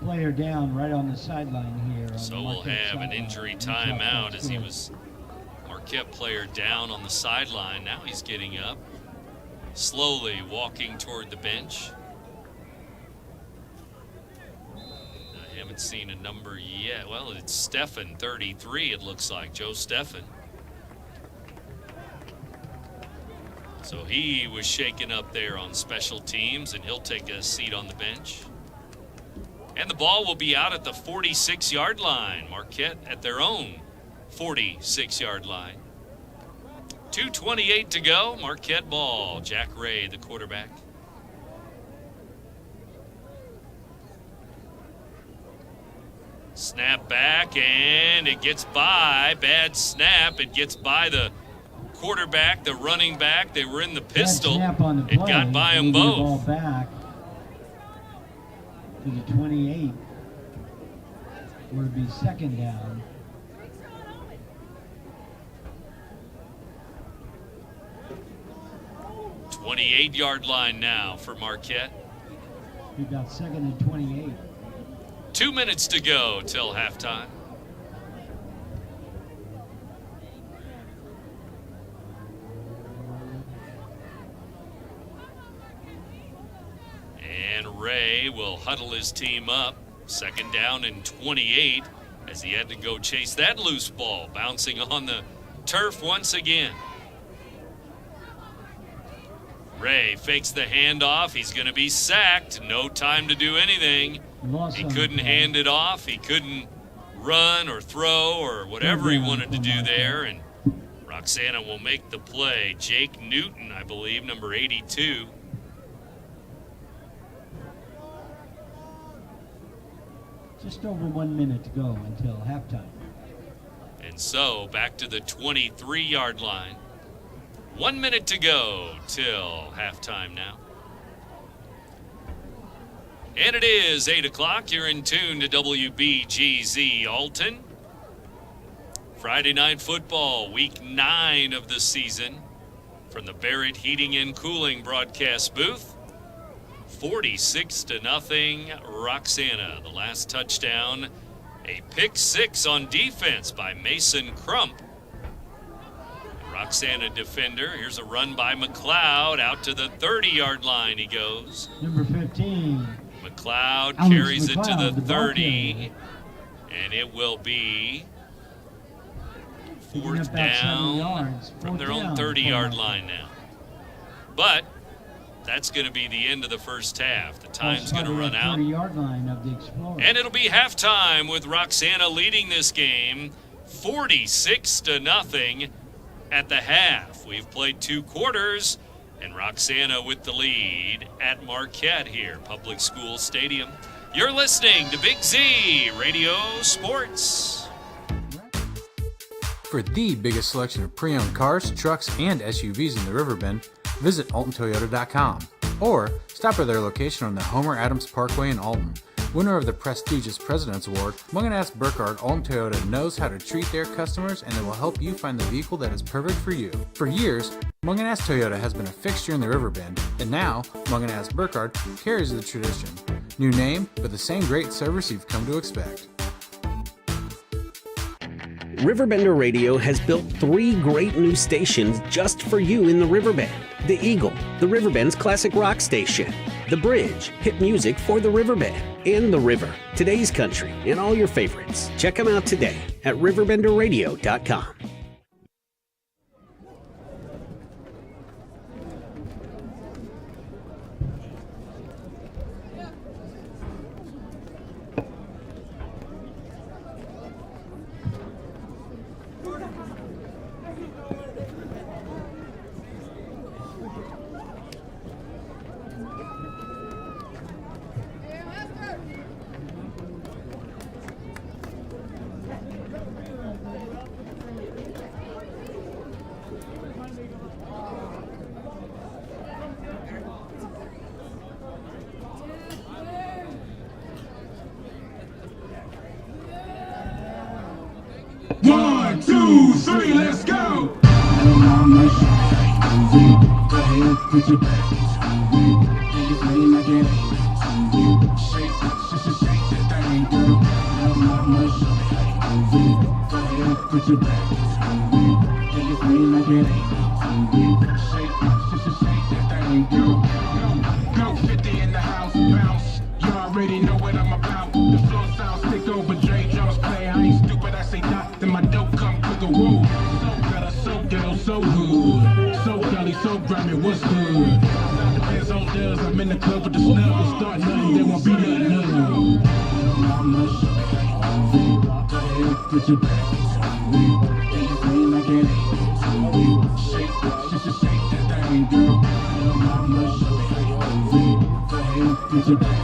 Speaker 2: Player down right on the sideline here. On
Speaker 1: So
Speaker 2: the
Speaker 1: we'll
Speaker 2: Marquette
Speaker 1: have an
Speaker 2: sideline.
Speaker 1: injury
Speaker 2: Inside
Speaker 1: timeout
Speaker 2: that's
Speaker 1: as he
Speaker 2: good.
Speaker 1: was Marquette player down on the sideline. Now he's getting up, slowly walking toward the bench. I haven't seen a number yet. Well, it's Steffen, 33, it looks like. Joe Steffen. So he was shaken up there on special teams, and he'll take a seat on the bench. And the ball will be out at the 46-yard line. Marquette at their own 46-yard line. 2:28 to go. Marquette ball. Jack Ray, the quarterback. Snap back, and it gets by. Bad snap. It gets by the quarterback, the running back. They were in the pistol.
Speaker 2: Snap on the
Speaker 1: It
Speaker 2: play.
Speaker 1: got by them
Speaker 2: Moving the
Speaker 1: both.
Speaker 2: ball back to the 28. Where it'd be second down.
Speaker 1: The 28-yard line now for Marquette.
Speaker 2: We've got second and 28.
Speaker 1: 2 minutes to go till halftime. And Ray will huddle his team up. Second down and 28 as he had to go chase that loose ball, bouncing on the turf once again. Ray fakes the handoff. He's going to be sacked. No time to do anything.
Speaker 2: Loss
Speaker 1: He
Speaker 2: on the
Speaker 1: couldn't
Speaker 2: play.
Speaker 1: hand it off. He couldn't run or throw or whatever he wanted to do there. And Roxana will make the play. Jake Newton, I believe, number 82.
Speaker 2: Just over 1 minute to go until halftime.
Speaker 1: And so back to the 23-yard line. 1 minute to go till halftime now. And it is 8 o'clock. You're in tune to WBGZ Alton. Friday night football, week 9 of the season. From the Barrett Heating and Cooling broadcast booth. 46-0, Roxana. The last touchdown, a pick six on defense by Mason Crump. Roxana defender. Here's a run by McLeod. Out to the 30-yard line he goes.
Speaker 2: Number 15.
Speaker 1: McLeod
Speaker 2: Alex
Speaker 1: carries it to
Speaker 2: McLeod,
Speaker 1: the
Speaker 2: the ball
Speaker 1: 30.
Speaker 2: carrier.
Speaker 1: And it will be
Speaker 2: Picking
Speaker 1: fourth
Speaker 2: up about 7
Speaker 1: down
Speaker 2: yards.
Speaker 1: from
Speaker 2: Fourth
Speaker 1: their own
Speaker 2: down.
Speaker 1: 30-yard line now. But that's going to be the end of the first half. The time's going to run out.
Speaker 2: 30-yard line of the Explorer.
Speaker 1: And it'll be halftime with Roxana leading this game 46-0 at the half. We've played 2 quarters, and Roxana with the lead at Marquette here, Public School Stadium. You're listening to Big Z Radio Sports.
Speaker 7: For the biggest selection of pre-owned cars, trucks, and SUVs in the Riverbend, visit AltonToyota.com or stop by their location on the Homer Adams Parkway in Alton. Winner of the prestigious President's Award, Munganast Burkhardt Alton Toyota knows how to treat their customers, and they will help you find the vehicle that is perfect for you. For years, Munganast Toyota has been a fixture in the Riverbend, and now Munganast Burkhardt carries the tradition. New name, but the same great service you've come to expect.
Speaker 10: RiverBender Radio has built 3 great new stations just for you in the Riverbend. The Eagle, the Riverbend's classic rock station. The Bridge, hit music for the Riverbend. And The River, today's country, and all your favorites. Check them out today at RiverBender.com.
Speaker 12: One, two, three, let's go! Go 50 in the house, bounce. You already know what I'm about. The floor sounds thick over Dre Jones play. I ain't stupid, I say not, then my dope come quicker. Woo. So better, so ghetto, so hood. So gully, so grimy, what's good? Depends on does. I'm in the club with the snub. We'll start nothing, there won't be nothing new. Put your back. Shake that thing, girl. Put your back.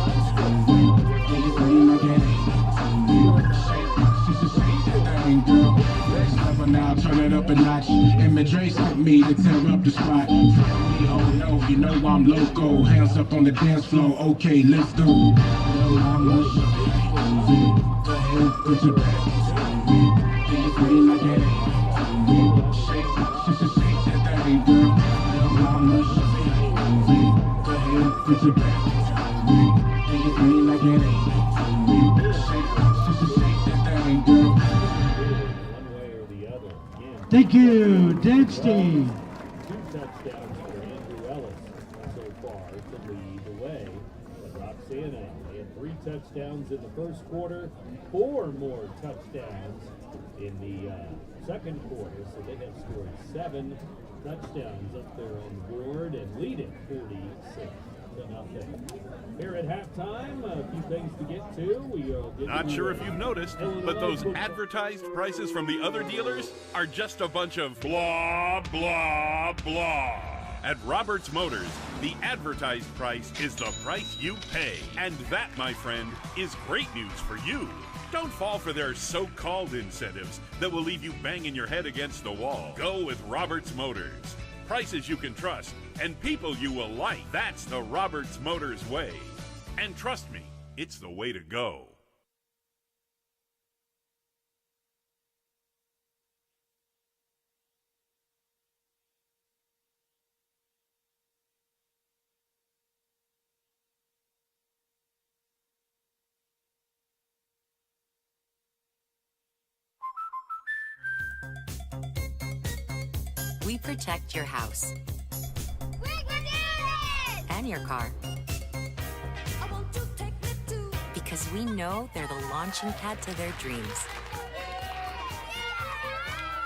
Speaker 12: Now turn it up a notch. And Madre sent me to tear up the spot. Oh no, you know I'm loco. Hands up on the dance floor. Okay, let's go. Put your back. Shake that thing, girl. Put your back.
Speaker 2: Thank you, Dance Team.
Speaker 6: 2 touchdowns for Andrew Ellis so far to lead the way. But Roxana had 3 touchdowns in the first quarter, 4 more touchdowns in the second quarter. So they have scored 7 touchdowns up there on the board and lead it 46-0. Here at halftime, a few things to get to.
Speaker 11: Not sure if you've noticed, but those advertised prices from the other dealers are just a bunch of blah, blah, blah. At Roberts Motors, the advertised price is the price you pay. And that, my friend, is great news for you. Don't fall for their so-called incentives that will leave you banging your head against the wall. Go with Roberts Motors. Prices you can trust and people you will like. That's the Roberts Motors way. And trust me, it's the way to go.
Speaker 3: We protect your house and your car because we know they're the launching pad to their dreams.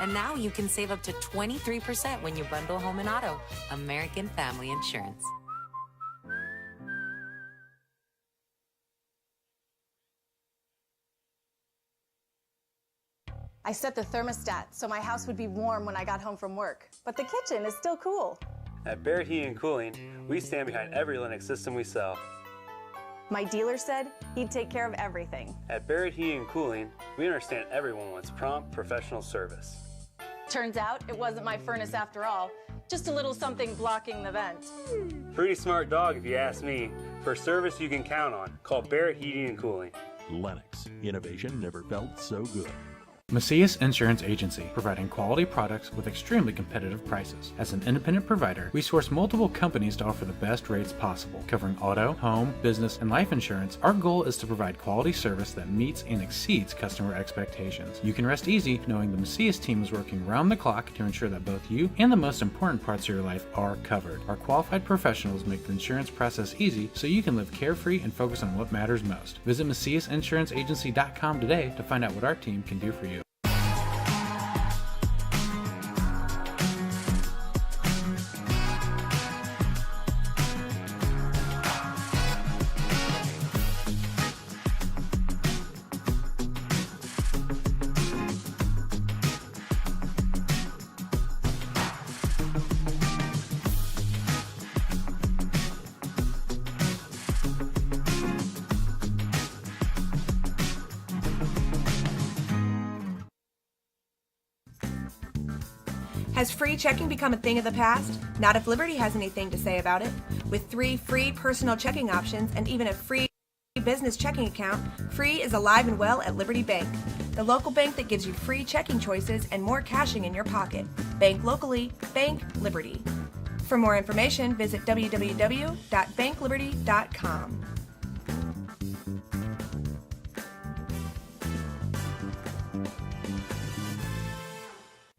Speaker 3: And now you can save up to 23% when you bundle home and auto. American Family Insurance.
Speaker 4: I set the thermostat so my house would be warm when I got home from work, but the kitchen is still cool.
Speaker 5: At Barrett Heating and Cooling, we stand behind every Lennox system we sell.
Speaker 4: My dealer said he'd take care of everything.
Speaker 5: At Barrett Heating and Cooling, we understand everyone wants prompt, professional service.
Speaker 4: Turns out it wasn't my furnace after all, just a little something blocking the vent.
Speaker 5: Pretty smart dog if you ask me. For service you can count on, call Barrett Heating and Cooling.
Speaker 13: Lennox. Innovation never felt so good.
Speaker 7: Macias Insurance Agency, providing quality products with extremely competitive prices. As an independent provider, we source multiple companies to offer the best rates possible. Covering auto, home, business, and life insurance, our goal is to provide quality service that meets and exceeds customer expectations. You can rest easy knowing the Macias team is working round the clock to ensure that both you and the most important parts of your life are covered. Our qualified professionals make the insurance process easy so you can live carefree and focus on what matters most. Visit MaciasInsuranceAgency.com today to find out what our team can do for you.
Speaker 8: Has free checking become a thing of the past? Not if Liberty has anything to say about it. With 3 free personal checking options and even a free business checking account, free is alive and well at Liberty Bank, the local bank that gives you free checking choices and more cashing in your pocket. Bank locally, bank Liberty. For more information, visit www.bankliberty.com.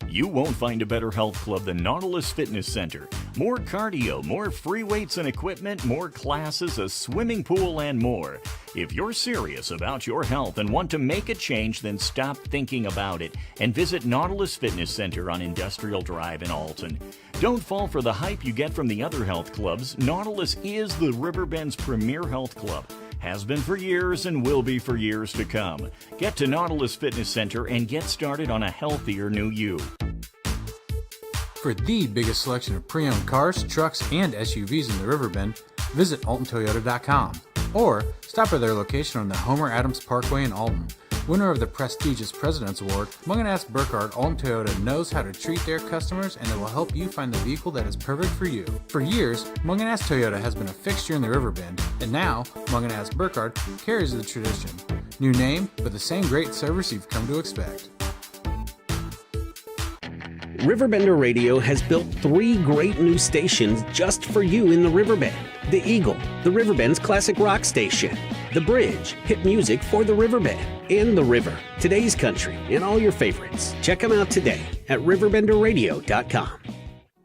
Speaker 9: You won't find a better health club than Nautilus Fitness Center. More cardio, more free weights and equipment, more classes, a swimming pool, and more. If you're serious about your health and want to make a change, then stop thinking about it and visit Nautilus Fitness Center on Industrial Drive in Alton. Don't fall for the hype you get from the other health clubs. Nautilus is the Riverbend's premier health club. Has been for years and will be for years to come. Get to Nautilus Fitness Center and get started on a healthier new you.
Speaker 7: For the biggest selection of pre-owned cars, trucks, and SUVs in the Riverbend, visit AltonToyota.com or stop by their location on the Homer Adams Parkway in Alton. Winner of the prestigious President's Award, Munganast Burkhardt Alton Toyota knows how to treat their customers, and it will help you find the vehicle that is perfect for you. For years, Munganast Toyota has been a fixture in the Riverbend, and now Munganast Burkhardt carries the tradition. New name, but the same great service you've come to expect.
Speaker 10: RiverBender Radio has built 3 great new stations just for you in the Riverbend. The Eagle, the Riverbend's classic rock station. The Bridge, hit music for the Riverbend. And The River, today's country, and all your favorites. Check them out today at RiverBender.com.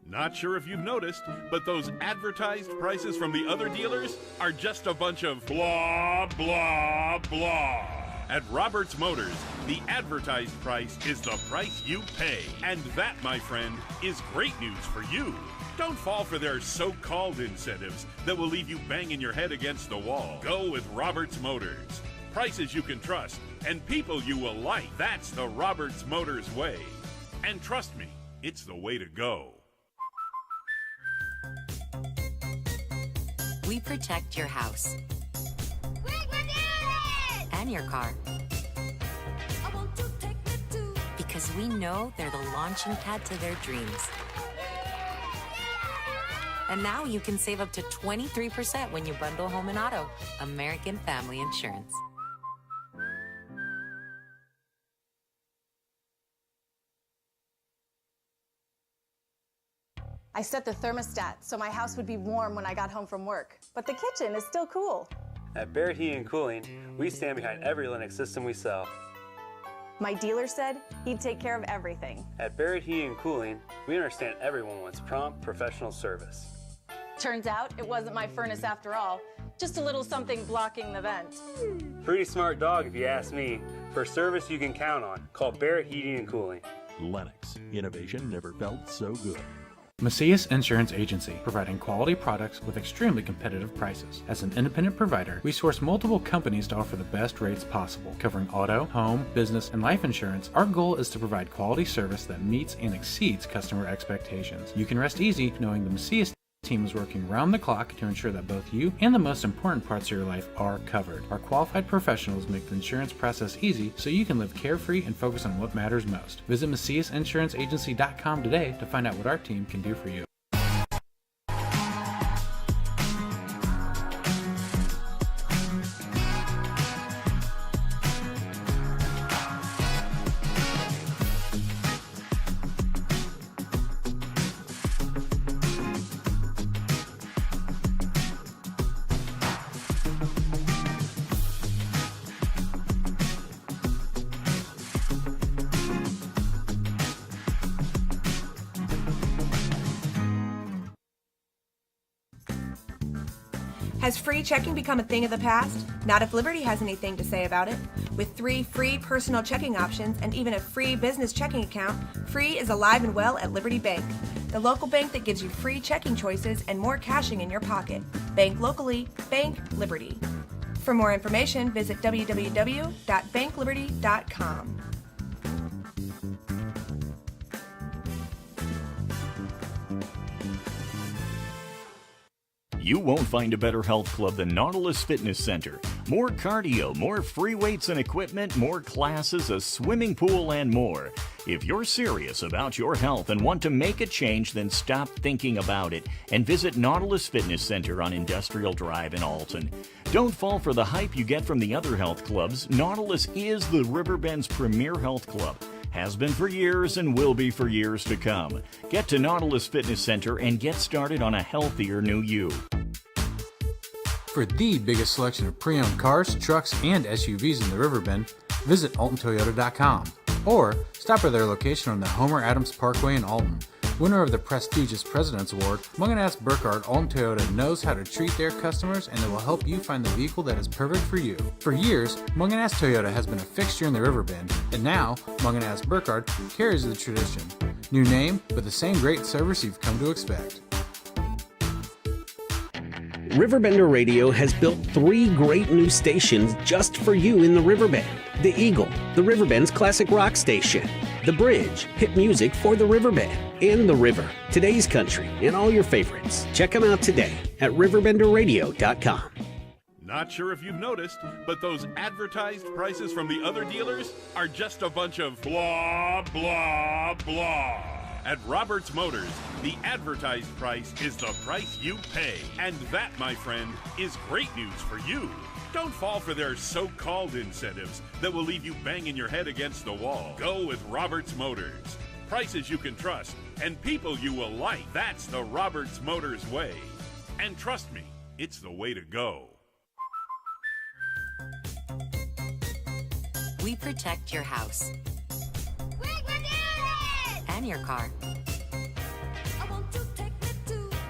Speaker 11: Not sure if you've noticed, but those advertised prices from the other dealers are just a bunch of blah, blah, blah. At Roberts Motors, the advertised price is the price you pay. And that, my friend, is great news for you. Don't fall for their so-called incentives that will leave you banging your head against the wall. Go with Roberts Motors. Prices you can trust and people you will like. That's the Roberts Motors way. And trust me, it's the way to go.
Speaker 3: We protect your house and your car. Because we know they're the launching pad to their dreams. And now you can save up to 23% when you bundle home and auto. American Family Insurance.
Speaker 4: I set the thermostat so my house would be warm when I got home from work, but the kitchen is still cool.
Speaker 5: At Barrett Heating and Cooling, we stand behind every Lennox system we sell.
Speaker 4: My dealer said he'd take care of everything.
Speaker 5: At Barrett Heating and Cooling, we understand everyone wants prompt, professional service.
Speaker 4: Turns out it wasn't my furnace after all, just a little something blocking the vent.
Speaker 5: Pretty smart dog if you ask me. For service you can count on, call Barrett Heating and Cooling.
Speaker 13: Lennox. Innovation never felt so good.
Speaker 7: Macias Insurance Agency, providing quality products with extremely competitive prices. As an independent provider, we source multiple companies to offer the best rates possible. Covering auto, home, business, and life insurance, our goal is to provide quality service that meets and exceeds customer expectations. You can rest easy knowing the Macias team is working round the clock to ensure that both you and the most important parts of your life are covered. Our qualified professionals make the insurance process easy so you can live carefree and focus on what matters most. Visit MaciasInsuranceAgency.com today to find out what our team can do for you.
Speaker 8: Has free checking become a thing of the past? Not if Liberty has anything to say about it. With 3 free personal checking options and even a free business checking account, free is alive and well at Liberty Bank, the local bank that gives you free checking choices and more cashing in your pocket. Bank locally, bank Liberty. For more information, visit www.bankliberty.com.
Speaker 9: You won't find a better health club than Nautilus Fitness Center. More cardio, more free weights and equipment, more classes, a swimming pool, and more. If you're serious about your health and want to make a change, then stop thinking about it and visit Nautilus Fitness Center on Industrial Drive in Alton. Don't fall for the hype you get from the other health clubs. Nautilus is the Riverbend's premier health club. Has been for years and will be for years to come. Get to Nautilus Fitness Center and get started on a healthier new you.
Speaker 7: For the biggest selection of pre-owned cars, trucks, and SUVs in the Riverbend, visit AltonToyota.com or stop by their location on the Homer Adams Parkway in Alton. Winner of the prestigious President's Award, Mungan Burkhardt Alton Toyota knows how to treat their customers, and they will help you find the vehicle that is perfect for you. For years, Mungan Toyota has been a fixture in the Riverbend, and now Mungan Burkhardt carries the tradition. New name, but the same great service you've come to expect.
Speaker 10: RiverBender Radio has built 3 great new stations just for you in the Riverbend. The Eagle, the Riverbend's classic rock station. The Bridge, hit music for the Riverbend. And The River, today's country, and all your favorites. Check them out today at RiverBender.com.
Speaker 11: Not sure if you've noticed, but those advertised prices from the other dealers are just a bunch of blah, blah, blah. At Roberts Motors, the advertised price is the price you pay. And that, my friend, is great news for you. Don't fall for their so-called incentives that will leave you banging your head against the wall. Go with Roberts Motors. Prices you can trust and people you will like. That's the Roberts Motors way. And trust me, it's the way to go.
Speaker 3: We protect your house and your car.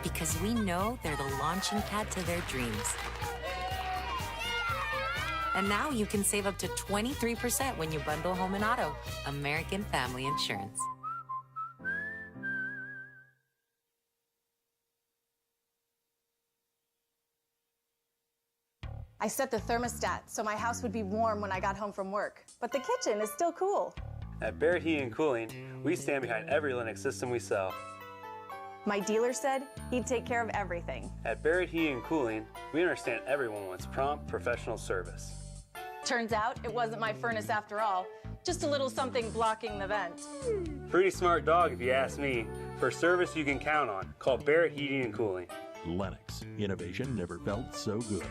Speaker 3: Because we know they're the launching pad to their dreams. And now you can save up to 23% when you bundle home and auto. American Family Insurance.
Speaker 4: I set the thermostat so my house would be warm when I got home from work, but the kitchen is still cool.
Speaker 5: At Barrett Heating and Cooling, we stand behind every Lennox system we sell.
Speaker 4: My dealer said he'd take care of everything.
Speaker 5: At Barrett Heating and Cooling, we understand everyone wants prompt, professional service.
Speaker 4: Turns out it wasn't my furnace after all, just a little something blocking the vent.
Speaker 5: Pretty smart dog if you ask me. For service you can count on, call Barrett Heating and Cooling.
Speaker 13: Lennox, innovation never felt so good.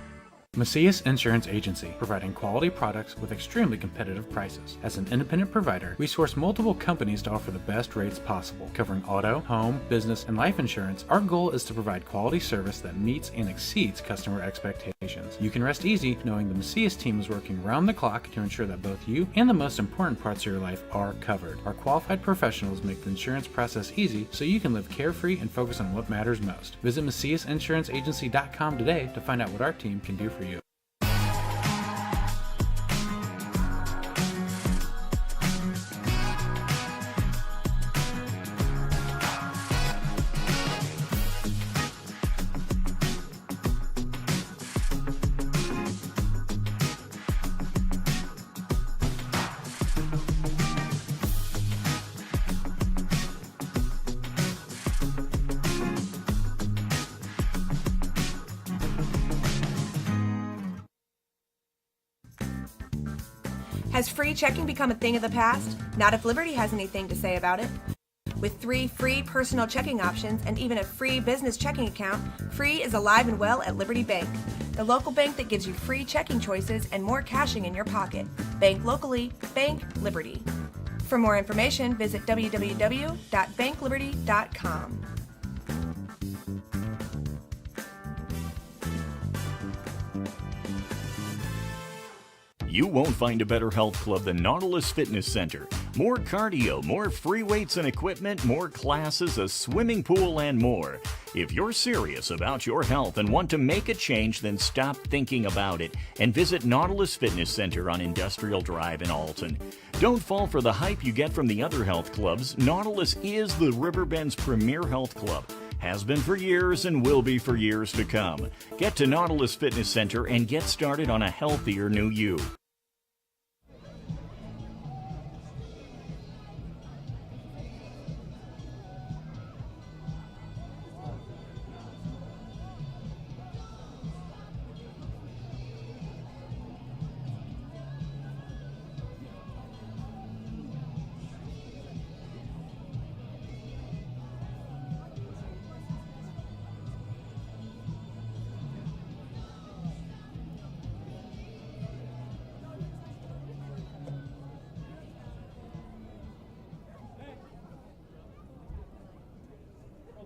Speaker 7: Macias Insurance Agency, providing quality products with extremely competitive prices. As an independent provider, we source multiple companies to offer the best rates possible. Covering auto, home, business, and life insurance, our goal is to provide quality service that meets and exceeds customer expectations. You can rest easy knowing the Macias team is working round the clock to ensure that both you and the most important parts of your life are covered. Our qualified professionals make the insurance process easy so you can live carefree and focus on what matters most. Visit MaciasInsuranceAgency.com today to find out what our team can do for you.
Speaker 8: Has free checking become a thing of the past? Not if Liberty has anything to say about it. With 3 free personal checking options and even a free business checking account, free is alive and well at Liberty Bank, the local bank that gives you free checking choices and more cashing in your pocket. Bank locally, bank Liberty. For more information, visit www.bankliberty.com.
Speaker 9: You won't find a better health club than Nautilus Fitness Center. More cardio, more free weights and equipment, more classes, a swimming pool, and more. If you're serious about your health and want to make a change, then stop thinking about it and visit Nautilus Fitness Center on Industrial Drive in Alton. Don't fall for the hype you get from the other health clubs. Nautilus is the Riverbend's premier health club. Has been for years and will be for years to come. Get to Nautilus Fitness Center and get started on a healthier new you.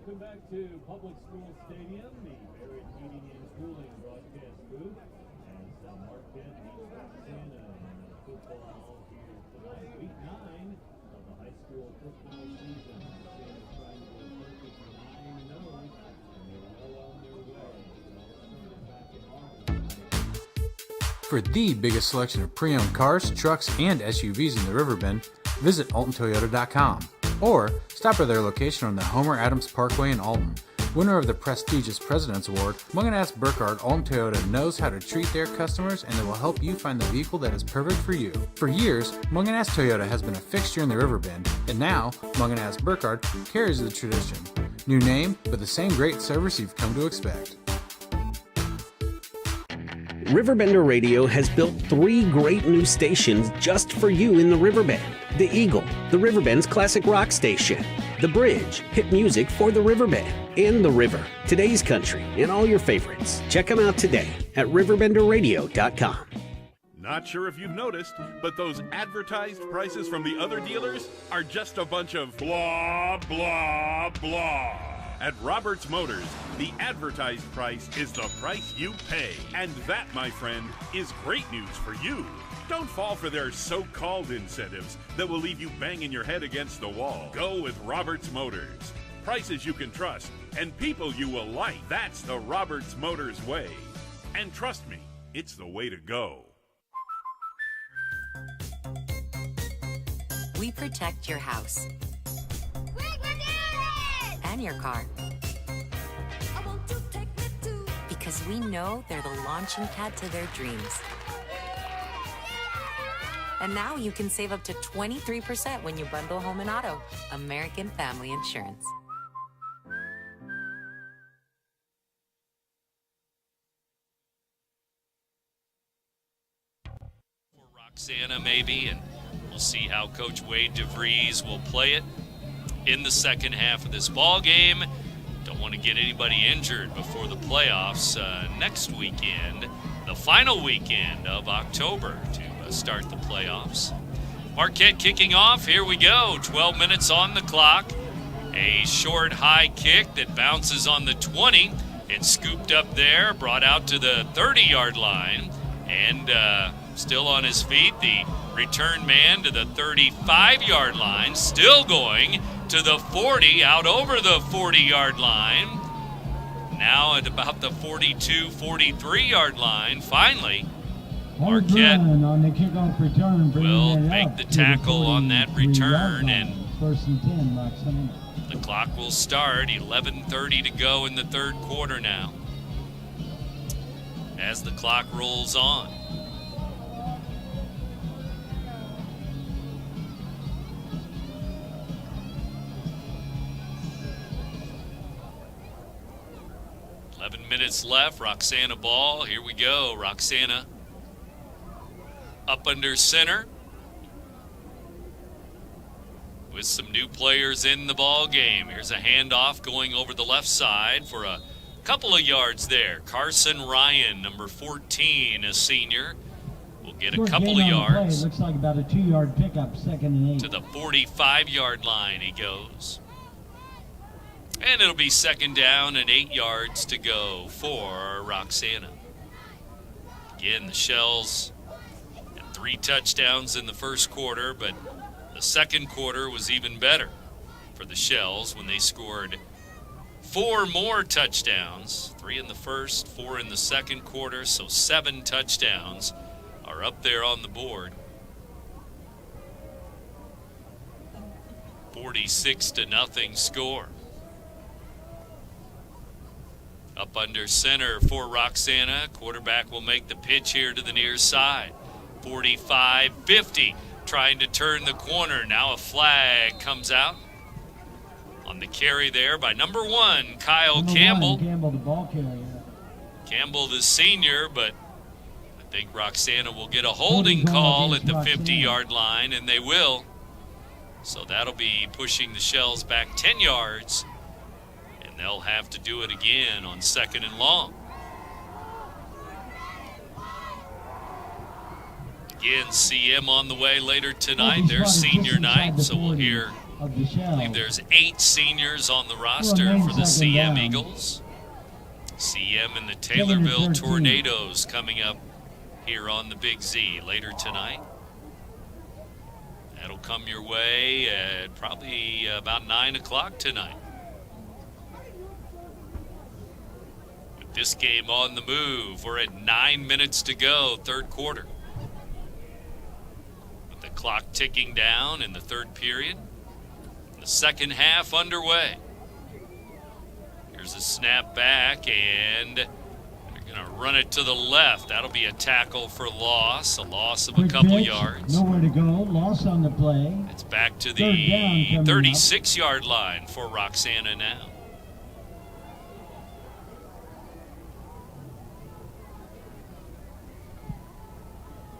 Speaker 6: Welcome back to Public School Stadium, the Barrett Heating and Cooling broadcast booth, as Marquette meets Roxana in football here tonight. Week 9 of the high school football season. Roxana trying to go perfect 9-0, and they're well on their way. Back in August.
Speaker 7: For the biggest selection of pre-owned cars, trucks, and SUVs in the Riverbend, visit AltonToyota.com. Or stop by their location on the Homer Adams Parkway in Alton. Winner of the prestigious President's Award, Munganast Burkhardt Alton Toyota knows how to treat their customers, and they will help you find the vehicle that is perfect for you. For years, Munganast Toyota has been a fixture in the Riverbend, and now Munganast Burkhardt carries the tradition. New name, but the same great service you've come to expect.
Speaker 10: RiverBender Radio has built 3 great new stations just for you in the Riverbend. The Eagle, the Riverbend's classic rock station. The Bridge, hit music for the Riverbend. And The River, today's country, and all your favorites. Check them out today at RiverBender.com.
Speaker 11: Not sure if you've noticed, but those advertised prices from the other dealers are just a bunch of blah, blah, blah. At Roberts Motors, the advertised price is the price you pay. And that, my friend, is great news for you. Don't fall for their so-called incentives that will leave you banging your head against the wall. Go with Roberts Motors. Prices you can trust and people you will like. That's the Roberts Motors way. And trust me, it's the way to go.
Speaker 3: We protect your house and your car. Because we know they're the launching pad to their dreams. And now you can save up to 23% when you bundle home and auto. American Family Insurance.
Speaker 1: For Roxana, maybe, and we'll see how Coach Wade DeVries will play it in the second half of this ball game. Don't want to get anybody injured before the playoffs next weekend, the final weekend of October, to start the playoffs. Marquette kicking off. Here we go. 12 minutes on the clock. A short high kick that bounces on the 20. It's scooped up there, brought out to the 30-yard line, and still on his feet, the return man to the 35-yard line, still going to the 40, out over the 40-yard line. Now at about the 42, 43-yard line, finally, Marquette
Speaker 2: on the kickoff return
Speaker 1: will make the tackle on that return, and
Speaker 2: first and 10, Roxana.
Speaker 1: the clock will start. 11:30 to go in the third quarter now, as the clock rolls on. Minutes left. Roxana ball. Here we go. Roxana up under center. with some new players in the ball game. Here's a handoff going over the left side for a couple of yards there. Carson Ryan, number 14, a senior, will get a couple of yards.
Speaker 2: Looks like about a 2-yard pickup, 2nd and 8.
Speaker 1: To the 45-yard line he goes. And it'll be 2nd down and 8 yards to go for Roxana. Again, the Shells had 3 touchdowns in the first quarter, but the second quarter was even better for the Shells when they scored 4 more touchdowns. 3 in the first, 4 in the second quarter, so 7 touchdowns are up there on the board. 46-0 score. Up under center for Roxana. Quarterback will make the pitch here to the near side. 45-50, trying to turn the corner. Now a flag comes out on the carry there by number 1, Kyle Campbell.
Speaker 2: Campbell, the ball carrier.
Speaker 1: Campbell, the senior, but I think Roxana will get a holding call at the 50-yard line, and they will. So that'll be pushing the Shells back 10 yards. They'll have to do it again on 2nd and long. Again, CM on the way later tonight. Their senior night, so we'll hear, I believe there's 8 seniors on the roster for the CM Eagles. CM and the Taylorville Tornadoes coming up here on the Big Z later tonight. That'll come your way at probably about 9 o'clock tonight. This game on the move. We're at 9 minutes to go, third quarter. With the clock ticking down in the third period. The second half underway. Here's a snap back, and they're going to run it to the left. That'll be a tackle for loss, a loss of a couple yards.
Speaker 2: Nowhere to go, loss on the play.
Speaker 1: It's back to the 36-yard line for Roxana now.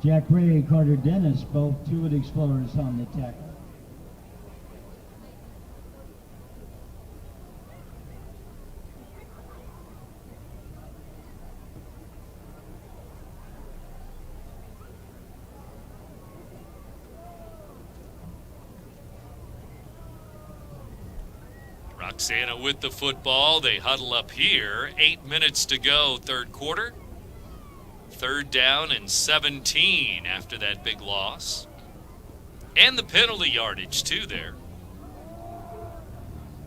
Speaker 2: Jack Ray, Carter Dennis, both Truett Explorers on the tackle.
Speaker 1: Roxana with the football. They huddle up here. 8 minutes to go, third quarter. 3rd down and 17 after that big loss. And the penalty yardage, too, there.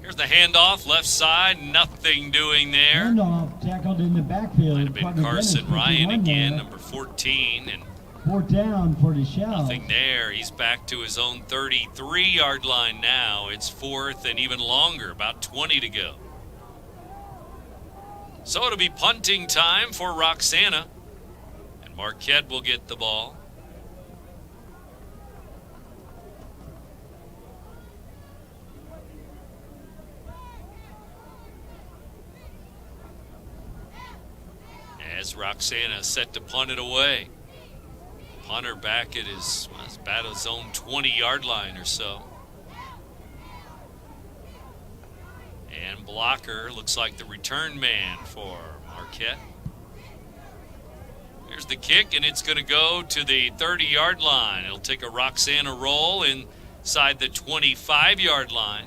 Speaker 1: Here's the handoff, left side, nothing doing there.
Speaker 2: Handoff, tackled in the backfield.
Speaker 1: Might have been Carson Ryan again, number 14. And
Speaker 2: 4th down for the Shells.
Speaker 1: Nothing there. He's back to his own 33-yard line now. It's 4th and even longer, about 20 to go. So it'll be punting time for Roxana. Marquette will get the ball. As Roxana set to punt it away. Punter back at his, about his own 20-yard line or so. And blocker looks like the return man for Marquette. Here's the kick, and it's going to go to the 30-yard line. It'll take a Roxana roll inside the 25-yard line.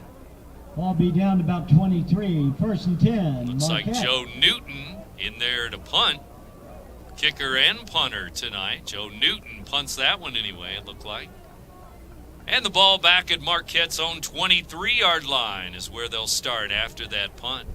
Speaker 2: Ball be down to about 23. 1st and 10.
Speaker 1: Looks
Speaker 2: Marquette.
Speaker 1: like Joe Newton in there to punt. Kicker and punter tonight. Joe Newton punts that one anyway, it looked like. And the ball back at Marquette's own 23-yard line is where they'll start after that punt.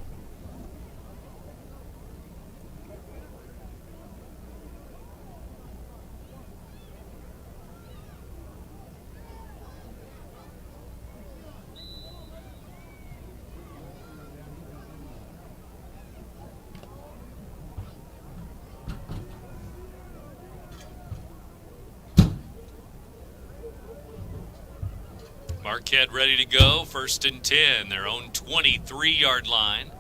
Speaker 1: Marquette ready to go. 1st and 10, their own 23-yard line.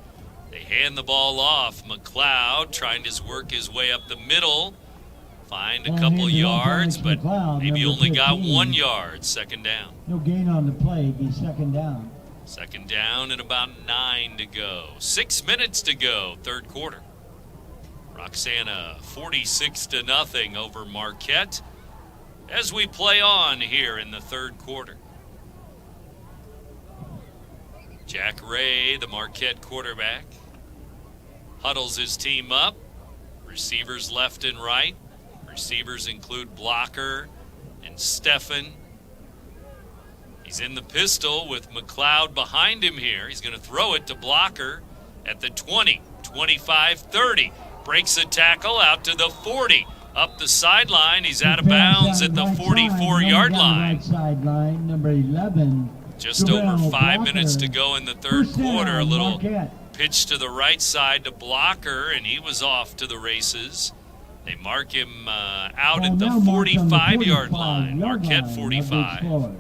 Speaker 1: They hand the ball off. McLeod trying to work his way up the middle. Find a couple yards, but maybe only got 1 yard. 2nd down.
Speaker 2: No gain on the play, be second down.
Speaker 1: Second down and about 9 to go. 6 minutes to go, third quarter. Roxana 46-0 over Marquette as we play on here in the third quarter. Jack Ray, the Marquette quarterback, huddles his team up. Receivers left and right. Receivers include Blocker and Stephan. He's in the pistol with McLeod behind him here. He's going to throw it to Blocker at the 20, 25, 30. Breaks a tackle out to the 40. Up the sideline. He's out of bounds at the 44-yard line.
Speaker 2: Right sideline, number 11.
Speaker 1: Just over 5 minutes to go in the third quarter. A little pitch to the right side to Blocker, and he was off to the races. They mark him out at the 45-yard line. Marquette 45.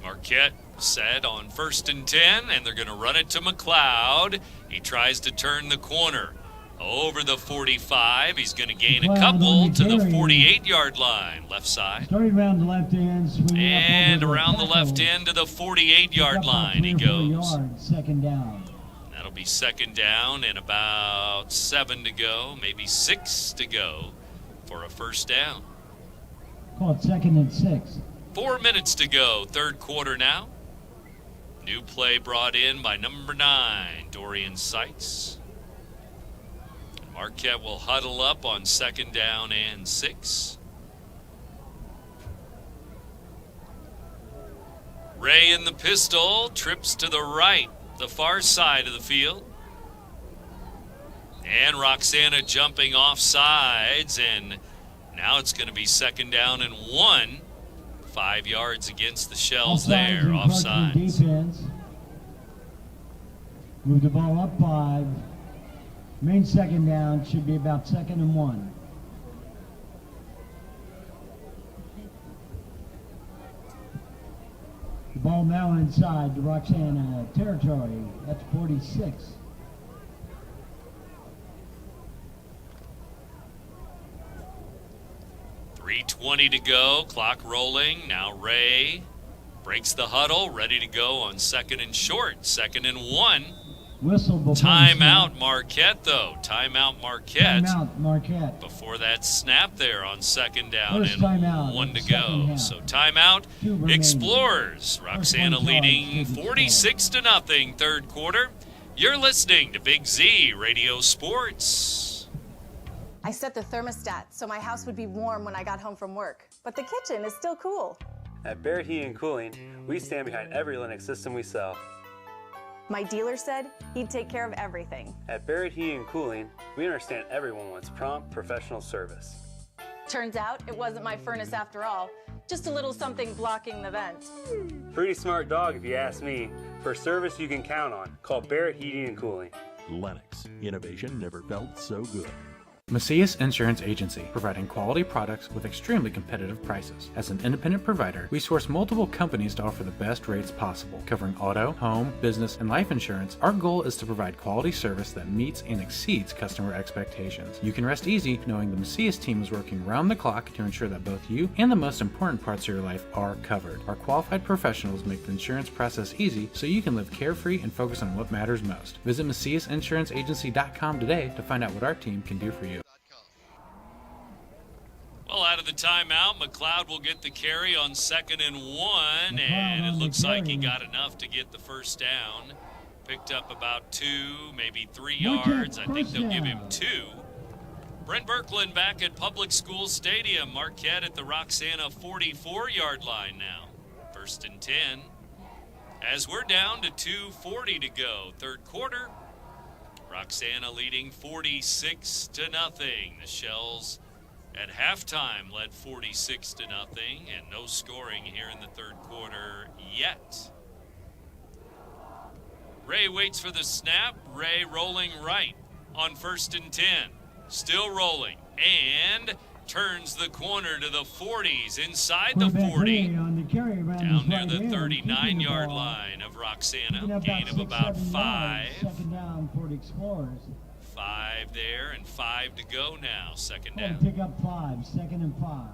Speaker 1: Marquette set on 1st and 10, and they're going to run it to McLeod. He tries to turn the corner over the 45. He's going to gain a couple to the 48-yard line, left side.
Speaker 2: Starting around the left end,
Speaker 1: and around the left end to the 48-yard line he goes.
Speaker 2: Second down.
Speaker 1: That'll be second down and about 7 to go, maybe 6 to go for a first down.
Speaker 2: Call it 2nd and 6.
Speaker 1: 4 minutes to go, third quarter now. New play brought in by number 9, Dorian Seitz. Marquette will huddle up on second down and 6. Ray in the pistol, trips to the right, the far side of the field. And Roxana jumping off sides, and now it's going to be second down and 1. 5 yards against the Shells there, offsides.
Speaker 2: Defense. Move the ball up 5. Main second down should be about 2nd and 1. The ball now inside the Roxana territory. That's 46.
Speaker 1: .320 to go, clock rolling. Now Ray breaks the huddle, ready to go on 2nd and short, 2nd and 1.
Speaker 2: Whistle before
Speaker 1: Timeout Marquette, though. Timeout Marquette.
Speaker 2: Timeout Marquette.
Speaker 1: Before that snap there on second down
Speaker 2: First
Speaker 1: and
Speaker 2: timeout
Speaker 1: 1 to
Speaker 2: second
Speaker 1: go.
Speaker 2: half.
Speaker 1: So timeout Explorers. Roxana leading 46-0 third quarter. You're listening to Big Z Radio Sports.
Speaker 4: I set the thermostat so my house would be warm when I got home from work, but the kitchen is still cool.
Speaker 5: At Barrett Heating and Cooling, we stand behind every Linux system we sell.
Speaker 4: My dealer said he'd take care of everything.
Speaker 5: At Barrett Heating and Cooling, we understand everyone wants prompt, professional service.
Speaker 4: Turns out it wasn't my furnace after all, just a little something blocking the vent.
Speaker 5: Pretty smart dog if you ask me. For service you can count on, call Barrett Heating and Cooling.
Speaker 13: Lennox. Innovation never felt so good.
Speaker 7: Macias Insurance Agency, providing quality products with extremely competitive prices. As an independent provider, we source multiple companies to offer the best rates possible. Covering auto, home, business, and life insurance, our goal is to provide quality service that meets and exceeds customer expectations. You can rest easy knowing the Macias team is working round the clock to ensure that both you and the most important parts of your life are covered. Our qualified professionals make the insurance process easy so you can live carefree and focus on what matters most. Visit MaciasInsuranceAgency.com today to find out what our team can do for you.
Speaker 1: Well, out of the timeout, McLeod will get the carry on 2nd and 1, and it looks like he got enough to get the first down. Picked up about 2, maybe 3 yards. I think they'll give him 2. Brent Birkeland back at Public Schools Stadium. Marquette at the Roxana 44-yard line now. 1st and 10. As we're down to 2:40 to go, third quarter. Roxana leading 46-0. The Shells at halftime led 46-0, and no scoring here in the third quarter yet. Ray waits for the snap. Ray rolling right on 1st and 10. Still rolling. and turns the corner to the 40s, inside the 40, down near the 39-yard line of Roxana. Gain of about 5.
Speaker 2: Second down for the Explorers.
Speaker 1: 5 there and 5 to go now. Second down.
Speaker 2: Pick up 5, second and 5.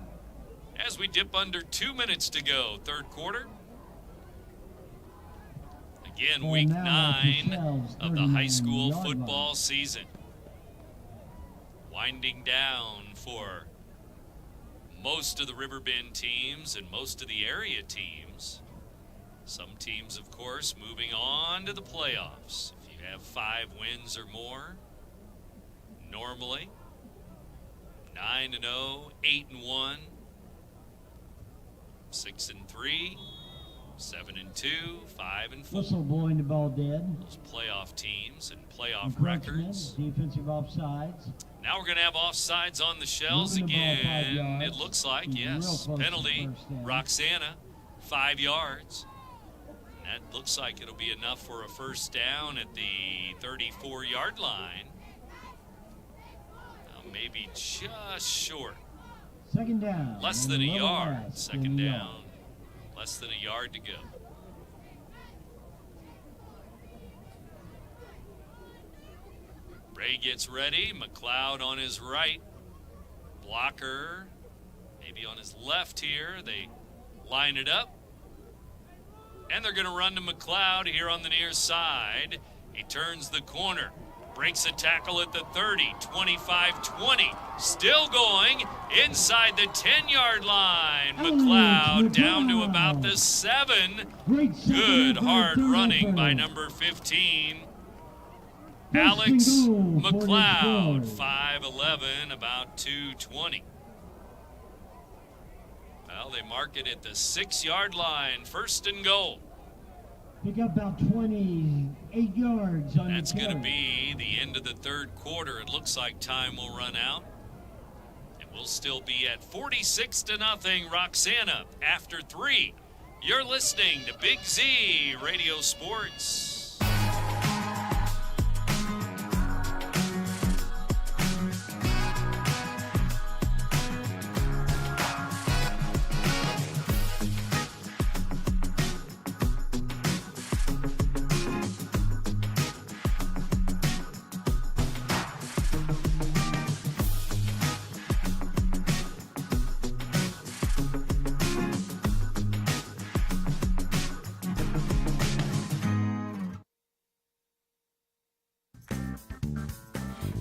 Speaker 1: As we dip under 2 minutes to go, third quarter. Again, week 9 of the high school football season. Winding down for most of the RiverBend teams and most of the area teams. Some teams, of course, moving on to the playoffs. If you have 5 wins or more, normally 9-0, 8-1, 6-3, 7-2, 5-4.
Speaker 2: Whistle blowing the ball dead.
Speaker 1: Those playoff teams and playoff records.
Speaker 2: Defensive offsides.
Speaker 1: Now we're going to have offsides on the Shells again. It looks like, yes. Penalty, Roxana, 5 yards. And that looks like it'll be enough for a first down at the 34-yard line. Maybe just short.
Speaker 2: Second down.
Speaker 1: Less than a yard. Second down. Less than a yard to go. Ray gets ready. McLeod on his right. Blocker maybe on his left here. They line it up. And they're going to run to McLeod here on the near side. He turns the corner. Breaks a tackle at the 30, 25-20. Still going inside the 10-yard line. McLeod down to about the 7. Good hard running by number 15. Alex McLeod, 5'11", about 220. Well, they mark it at the 6-yard line, first and goal.
Speaker 2: Pick up about 28 yards on
Speaker 1: That's going to be the end of the third quarter. It looks like time will run out. And we'll still be at 46-0, Roxana, after 3. You're listening to Big Z Radio Sports.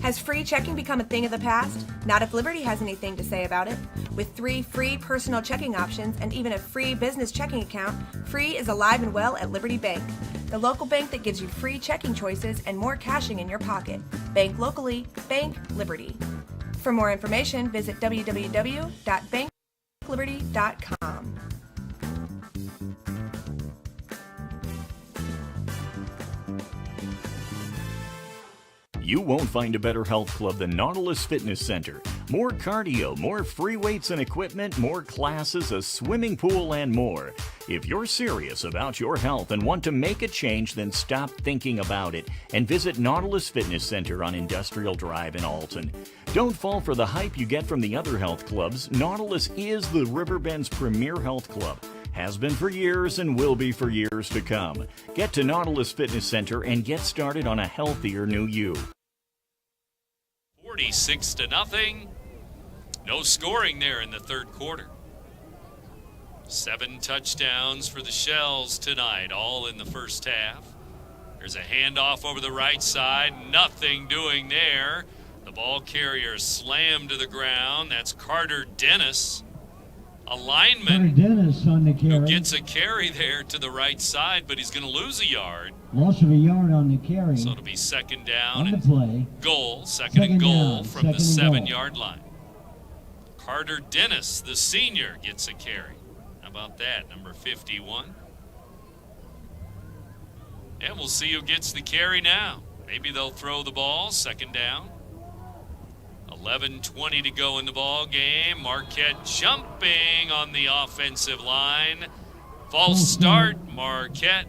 Speaker 8: Has free checking become a thing of the past? Not if Liberty has anything to say about it. With 3 free personal checking options and even a free business checking account, free is alive and well at Liberty Bank, the local bank that gives you free checking choices and more cashing in your pocket. Bank locally, bank Liberty. For more information, visit www.bankliberty.com.
Speaker 9: You won't find a better health club than Nautilus Fitness Center. More cardio, more free weights and equipment, more classes, a swimming pool, and more. If you're serious about your health and want to make a change, then stop thinking about it and visit Nautilus Fitness Center on Industrial Drive in Alton. Don't fall for the hype you get from the other health clubs. Nautilus is the RiverBend's premier health club. Has been for years and will be for years to come. Get to Nautilus Fitness Center and get started on a healthier new you.
Speaker 1: 46-0. No scoring there in the third quarter. 7 touchdowns for the Shells tonight, all in the first half. There's a handoff over the right side. Nothing doing there. The ball carrier slammed to the ground. That's Carter Dennis, a lineman
Speaker 2: on the carry.
Speaker 1: who gets a carry there to the right side, but he's going to lose a yard.
Speaker 2: Loss of a yard on the carry.
Speaker 1: So it'll be second down
Speaker 2: on the
Speaker 1: and
Speaker 2: play.
Speaker 1: Goal. Second and goal
Speaker 2: down,
Speaker 1: from the
Speaker 2: second and
Speaker 1: 7-yard line. Carter Dennis, the senior, gets a carry. How about that, number 51? And we'll see who gets the carry now. Maybe they'll throw the ball, second down. 11:20 to go in the ball game. Marquette jumping on the offensive line. False start, Marquette.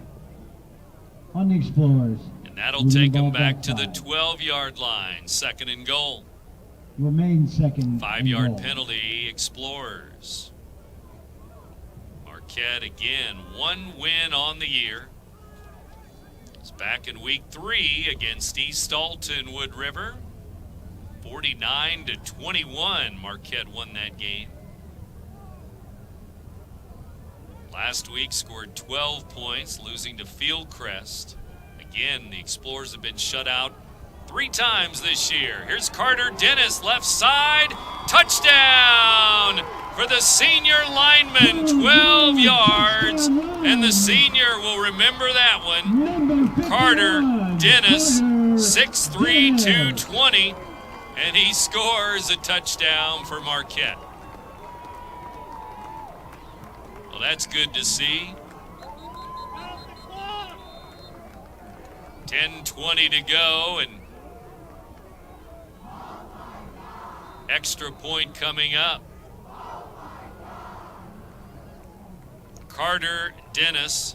Speaker 2: On the Explorers.
Speaker 1: And that'll take them back to the 12-yard line. Second and goal.
Speaker 2: remain second.
Speaker 1: 5-yard
Speaker 2: and goal.
Speaker 1: penalty, Explorers. Marquette again, one win on the year. It's back in week 3 against East Alton Wood River. 49-21, Marquette won that game. Last week scored 12 points, losing to Fieldcrest. Again, the Explorers have been shut out 3 times this year. Here's Carter Dennis, left side, touchdown for the senior lineman, 12 yards, and the senior will remember that one. Carter Dennis, 6'3", 220, and he scores a touchdown for Marquette. Well, that's good to see. 10:20 to go, and extra point coming up. Carter Dennis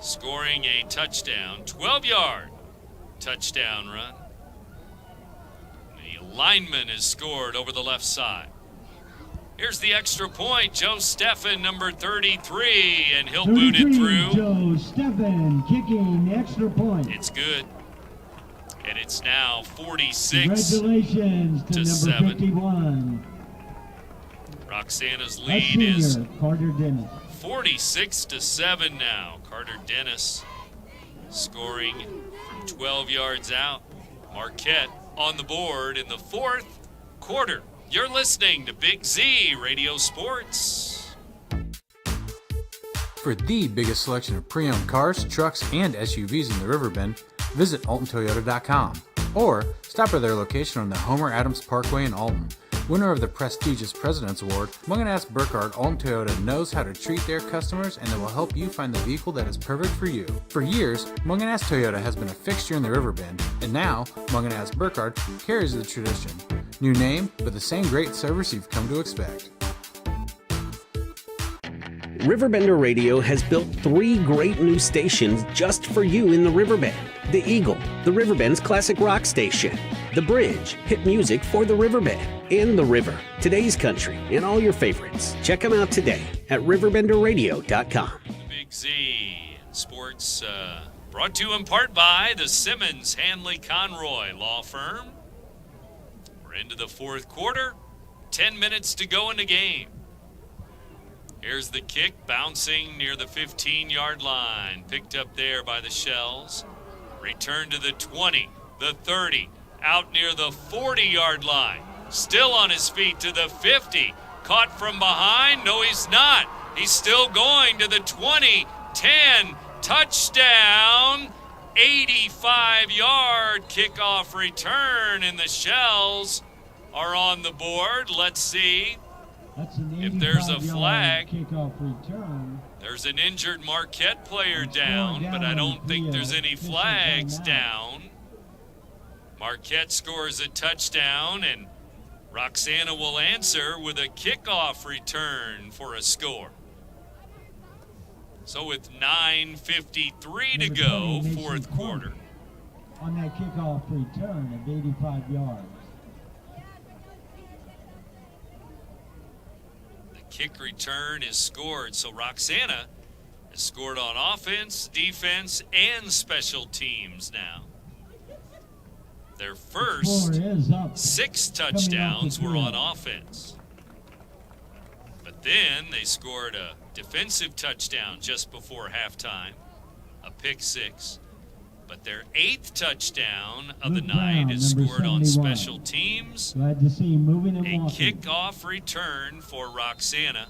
Speaker 1: scoring a touchdown, 12-yard touchdown run. The lineman has scored over the left side. Here's the extra point, Joe Steffen, number 33, and he'll boot it through.
Speaker 2: Joe Steffen kicking the extra point.
Speaker 1: It's good. And it's now 46
Speaker 2: Congratulations to
Speaker 1: to
Speaker 2: number
Speaker 1: 7.
Speaker 2: 51.
Speaker 1: Roxana's
Speaker 2: A
Speaker 1: lead
Speaker 2: senior,
Speaker 1: is
Speaker 2: Carter Dennis.
Speaker 1: 46-7 now. Carter Dennis scoring from 12 yards out. Marquette on the board in the 4th quarter. You're listening to Big Z Radio Sports.
Speaker 7: For the biggest selection of pre-owned cars, trucks, and SUVs in the Riverbend, visit AltonToyota.com or stop by their location on the Homer Adams Parkway in Alton. Winner of the prestigious President's Award, Munganast Burkhardt Alton Toyota knows how to treat their customers, and they will help you find the vehicle that is perfect for you. For years, Munganast Toyota has been a fixture in the Riverbend, and now Munganast Burkhardt carries the tradition. New name, but the same great service you've come to expect.
Speaker 10: RiverBender Radio has built 3 great new stations just for you in the Riverbend. The Eagle, the Riverbend's classic rock station. The Bridge, hit music for the Riverbend. And The River, today's country, and all your favorites. Check them out today at RiverBender.com.
Speaker 1: Big Z in sports brought to you in part by the Simmons Hanley Conroy Law Firm. We're into the 4th quarter. 10 minutes to go in the game. Here's the kick, bouncing near the 15-yard line. Picked up there by the Shells. Return to the 20, the 30, out near the 40-yard line. Still on his feet to the 50. Caught from behind? No, he's not. He's still going to the 20, 10, touchdown. 85-yard kickoff return, and the Shells are on the board. Let's see if there's a flag.
Speaker 2: Kickoff return.
Speaker 1: There's an injured Marquette player down, but I don't think there's any flags down. Marquette scores a touchdown, and Roxana will answer with a kickoff return for a score. So with 9:53 to go, 4th quarter.
Speaker 2: On that kickoff return of 85 yards.
Speaker 1: The kick return is scored, so Roxana has scored on offense, defense, and special teams now. Their first 6 touchdowns were on offense. But then they scored a defensive touchdown just before halftime, a pick 6. But their 8th touchdown of the night is scored on special teams.
Speaker 2: Glad to see him moving and
Speaker 1: a
Speaker 2: walking.
Speaker 1: kickoff return for Roxana.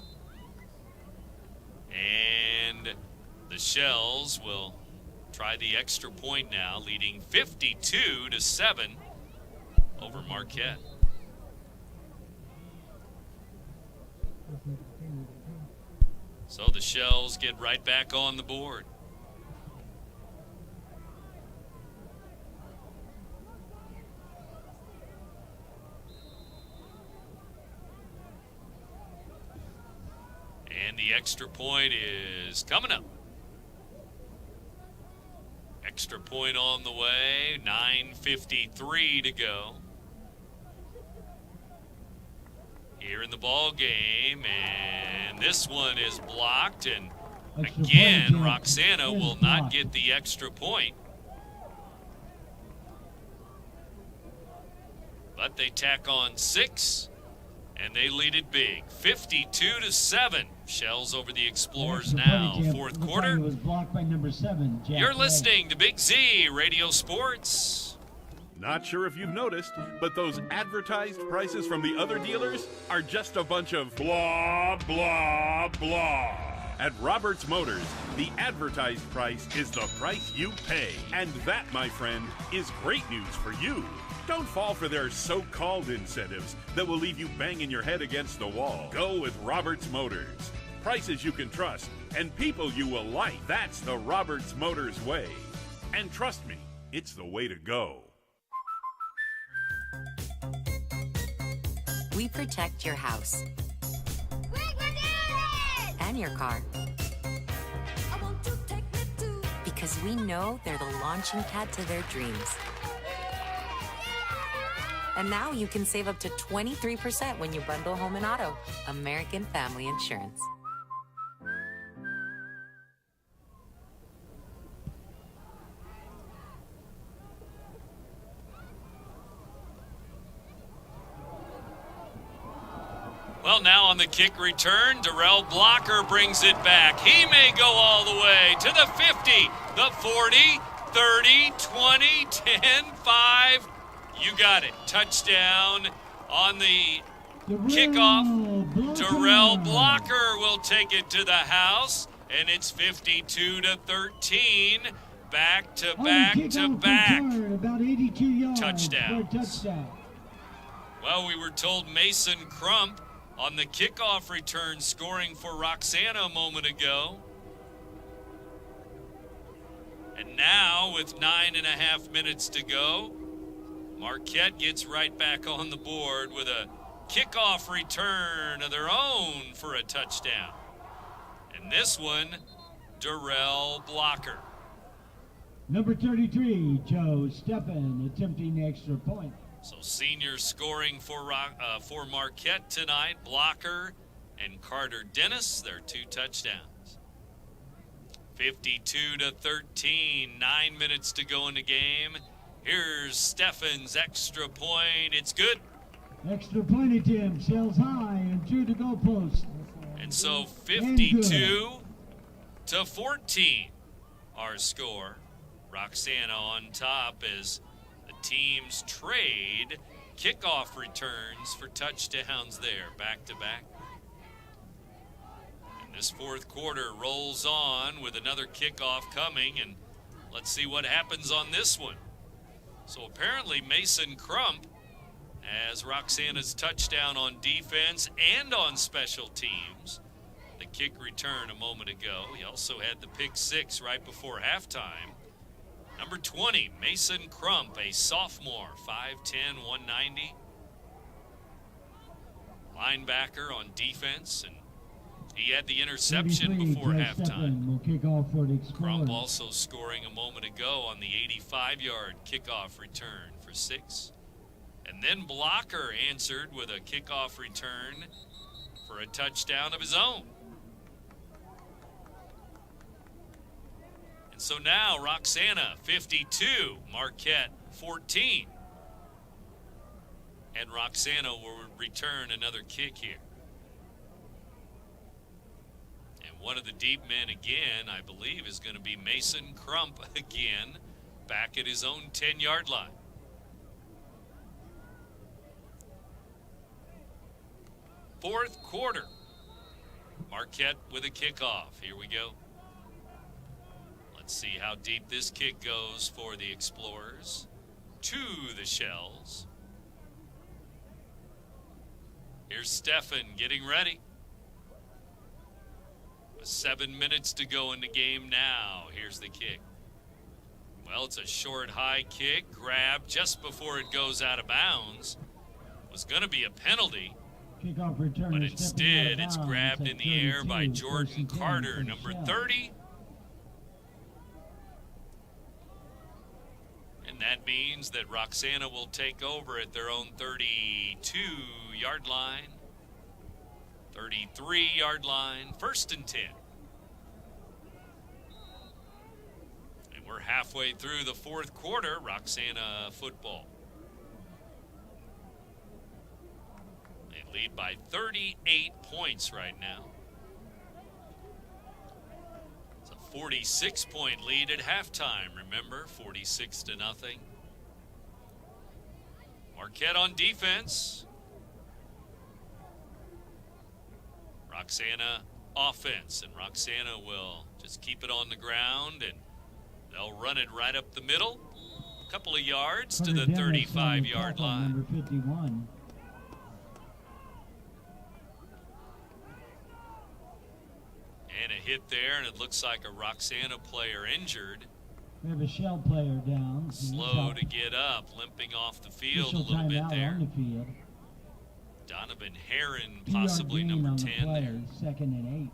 Speaker 1: And the Shells will try the extra point now, leading 52-7 over Marquette. So the Shells get right back on the board. And the extra point is coming up. Extra point on the way, 9:53 to go. here in the ball game, and this one is blocked, and
Speaker 2: Extra
Speaker 1: again,
Speaker 2: point,
Speaker 1: Roxana
Speaker 2: is
Speaker 1: will not
Speaker 2: blocked.
Speaker 1: get the extra point. But they tack on 6, and they lead it big, 52-7. Shells over the Explorers
Speaker 2: Extra
Speaker 1: now,
Speaker 2: point,
Speaker 1: fourth
Speaker 2: looks like
Speaker 1: quarter.
Speaker 2: it was blocked by number 7, Jack
Speaker 1: You're
Speaker 2: Ray.
Speaker 1: listening to Big Z Radio Sports.
Speaker 11: Not sure if you've noticed, but those advertised prices from the other dealers are just a bunch of blah, blah, blah. At Roberts Motors, the advertised price is the price you pay. And that, my friend, is great news for you. Don't fall for their so-called incentives that will leave you banging your head against the wall. Go with Roberts Motors. Prices you can trust and people you will like. That's the Roberts Motors way. And trust me, it's the way to go.
Speaker 3: We protect your house and your car. Because we know they're the launching pad to their dreams. And now you can save up to 23% when you bundle home and auto. American Family Insurance.
Speaker 1: Well, now on the kick return, Darrell Blocker brings it back. He may go all the way to the 50, the 40, 30, 20, 10, 5. You got it. Touchdown on the kickoff. Darrell Blocker will take it to the house, and it's 52-13. Back to back to back.
Speaker 2: About 82 yards
Speaker 1: Touchdowns.
Speaker 2: for a touchdown.
Speaker 1: Well, we were told Mason Crump on the kickoff return scoring for Roxana a moment ago. And now, with 9.5 minutes to go, Marquette gets right back on the board with a kickoff return of their own for a touchdown. And this one, Darrell Blocker.
Speaker 2: Number 33, Joe Steppen, attempting the extra point.
Speaker 1: So seniors scoring for Marquette tonight, Blocker and Carter Dennis, their 2 touchdowns. 52-13, 9 minutes to go in the game. Here's Steffen's extra point. It's good.
Speaker 2: Extra point attempt, sails high and through the goalpost.
Speaker 1: And so 52-14, our score. Roxana on top as the teams trade kickoff returns for touchdowns there, back to back. And this fourth quarter rolls on with another kickoff coming, and let's see what happens on this one. So apparently Mason Crump has Roxana's touchdown on defense and on special teams. The kick return a moment ago. He also had the pick 6 right before halftime. Number 20, Mason Crump, a sophomore, 5'10", 190. Linebacker on defense, and he had the interception before halftime.
Speaker 2: Will kick off for the Explorers.
Speaker 1: Crump also scoring a moment ago on the 85-yard kickoff return for 6. And then Blocker answered with a kickoff return for a touchdown of his own. So now Roxana 52, Marquette 14. And Roxana will return another kick here. And one of the deep men again, I believe, is going to be Mason Crump again, back at his own 10-yard line. Fourth quarter. Marquette with a kickoff. Here we go. See how deep this kick goes for the Explorers. To the Shells. Here's Steffen getting ready. With 7 minutes to go in the game now. Here's the kick. Well, it's a short, high kick. Grab just before it goes out of bounds. Was going to be a penalty.
Speaker 2: Kickoff return,
Speaker 1: but instead, it's grabbed in the air by Jordan Carter, number 30. And that means that Roxana will take over at their own 32-yard line. 33-yard line, 1st and 10. And we're halfway through the 4th quarter, Roxana football. They lead by 38 points right now. It's a 46-point lead at halftime, remember, 46-0. Marquette on defense. Roxana offense, and Roxana will just keep it on the ground, and they'll run it right up the middle, a couple of yards to the 35-yard line.
Speaker 2: Number 51.
Speaker 1: And a hit there, and it looks like a Roxana player injured.
Speaker 2: We have a shell player down.
Speaker 1: Slow to get up, limping off the field a little bit there.
Speaker 2: On the field.
Speaker 1: Donovan Herron, possibly number 10
Speaker 2: play,
Speaker 1: there.
Speaker 2: 2nd and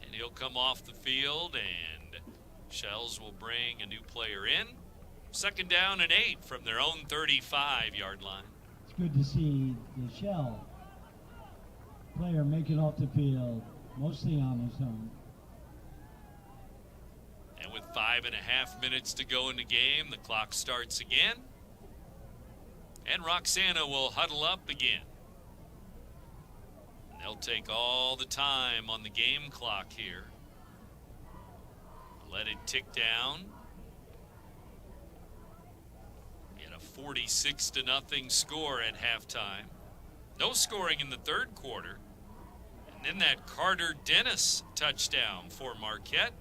Speaker 2: 8.
Speaker 1: And he'll come off the field, and Shells will bring a new player in. 2nd down and 8 from their own 35-yard line.
Speaker 2: It's good to see the shell player make it off the field, mostly on his own.
Speaker 1: And with 5.5 minutes to go in the game, the clock starts again. And Roxana will huddle up again. And they'll take all the time on the game clock here. Let it tick down. Get a 46-0 score at halftime. No scoring in the 3rd quarter. And then that Carter Dennis touchdown for Marquette.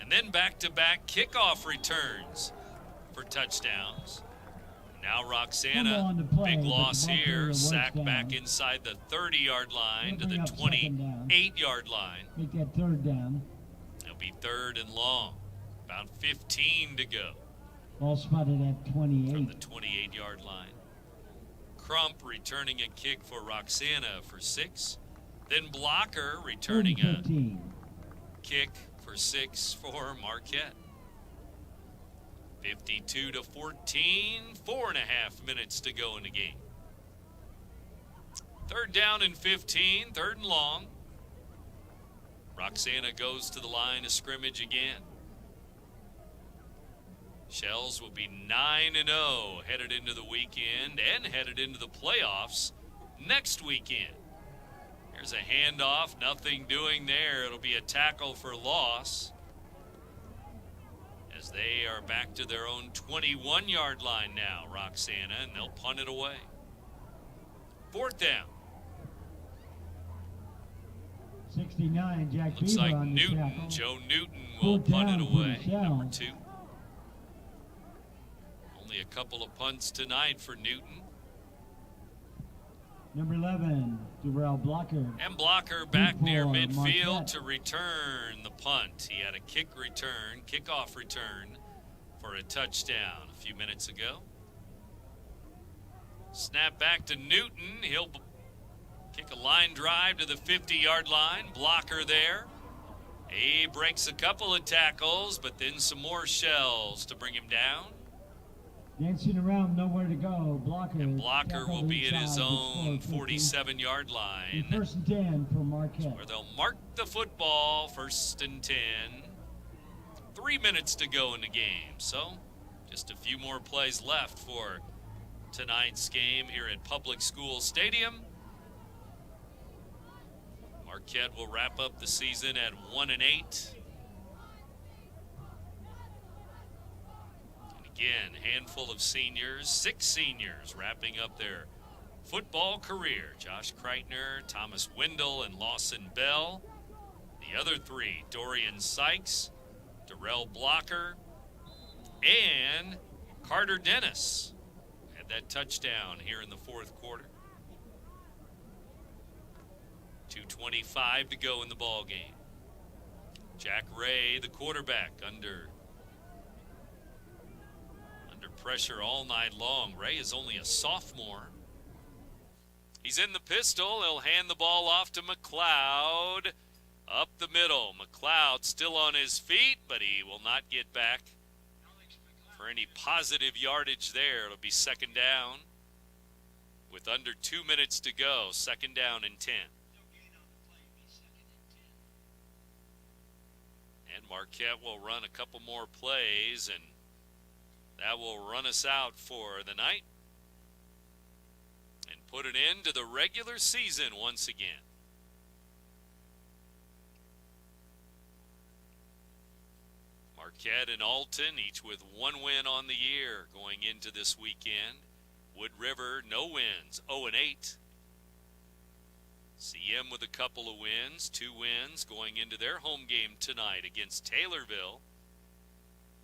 Speaker 1: And then back-to-back kickoff returns for touchdowns. Now Roxana, big loss here, sacked back inside the 30-yard line to the 28-yard line.
Speaker 2: Make that 3rd down.
Speaker 1: It'll be 3rd and long. About 15 to go.
Speaker 2: Ball spotted at 28.
Speaker 1: From the 28-yard line. Crump returning a kick for Roxana for 6. Then Blocker returning a kick for 6 for Marquette. 52-14, 4.5 minutes to go in the game. 3rd down and 15, 3rd and long. Roxana goes to the line of scrimmage again. Shells will be 9-0 headed into the weekend and headed into the playoffs next weekend. Here's a handoff, nothing doing there. It'll be a tackle for loss as they are back to their own 21-yard line now, Roxana, and they'll punt it away. 4th down.
Speaker 2: 69, Jack
Speaker 1: Looks
Speaker 2: Beaver
Speaker 1: like
Speaker 2: on the
Speaker 1: Newton,
Speaker 2: tackle.
Speaker 1: Joe Newton will punt it away, number 2. Only a couple of punts tonight for Newton.
Speaker 2: Number 11, Darrell Blocker.
Speaker 1: And Blocker back near midfield
Speaker 2: Marquette.
Speaker 1: to return the punt. He had a kickoff return for a touchdown a few minutes ago. Snap back to Newton. He'll kick a line drive to the 50-yard line. Blocker there. He breaks a couple of tackles, but then some more Shells to bring him down.
Speaker 2: Dancing around, nowhere to go. Blocker.
Speaker 1: And Blocker will be at his own 47-yard line.
Speaker 2: 1st and 10 for Marquette.
Speaker 1: Where they'll mark the football, 1st and 10. 3 minutes to go in the game. So just a few more plays left for tonight's game here at Public School Stadium. Marquette will wrap up the season at 1-8. Again, handful of seniors, 6 seniors wrapping up their football career. Josh Kreitner, Thomas Wendell, and Lawson Bell. The other 3, Dorian Sykes, Darrell Blocker, and Carter Dennis. Had that touchdown here in the 4th quarter. 2:25 to go in the ball game. Jack Ray, the quarterback, under pressure all night long. Ray is only a sophomore. He's in the pistol. He'll hand the ball off to McLeod. Up the middle. McLeod still on his feet, but he will not get back for any positive yardage there. It'll be second down with under 2 minutes to go. Second down and 10. And Marquette will run a couple more plays, and that will run us out for the night and put an end to the regular season once again. Marquette and Alton, each with one win on the year going into this weekend. Wood River, no wins, 0-8. CM with a couple of wins, 2 wins going into their home game tonight against Taylorville.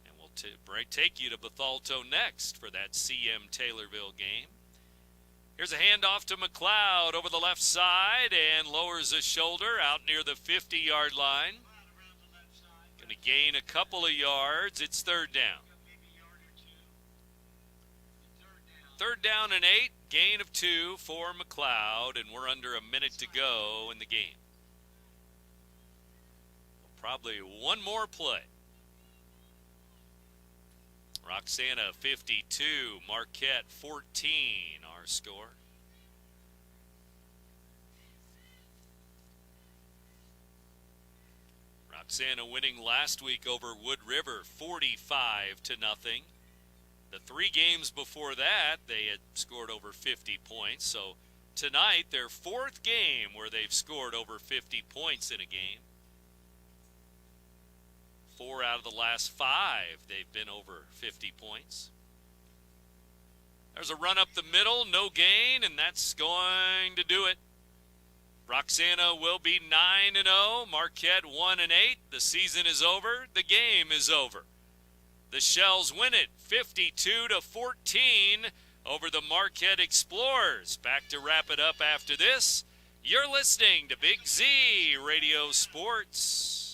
Speaker 1: And we'll take you to Bethalto next for that CM Taylorville game. Here's a handoff to McLeod over the left side and lowers a shoulder out near the 50-yard line. Going to gain a couple of yards. It's third down. Third down and 8, gain of 2 for McLeod, and we're under a minute to go in the game. Probably one more play. Roxana 52, Marquette 14, our score. Roxana winning last week over Wood River 45-0. The 3 games before that, they had scored over 50 points. So tonight, their 4th game where they've scored over 50 points in a game. 4 out of the last 5, they've been over 50 points. There's a run up the middle, no gain, and that's going to do it. Roxana will be 9-0, Marquette 1-8. The season is over, the game is over. The Shells win it 52-14 over the Marquette Explorers. Back to wrap it up after this. You're listening to Big Z Radio Sports.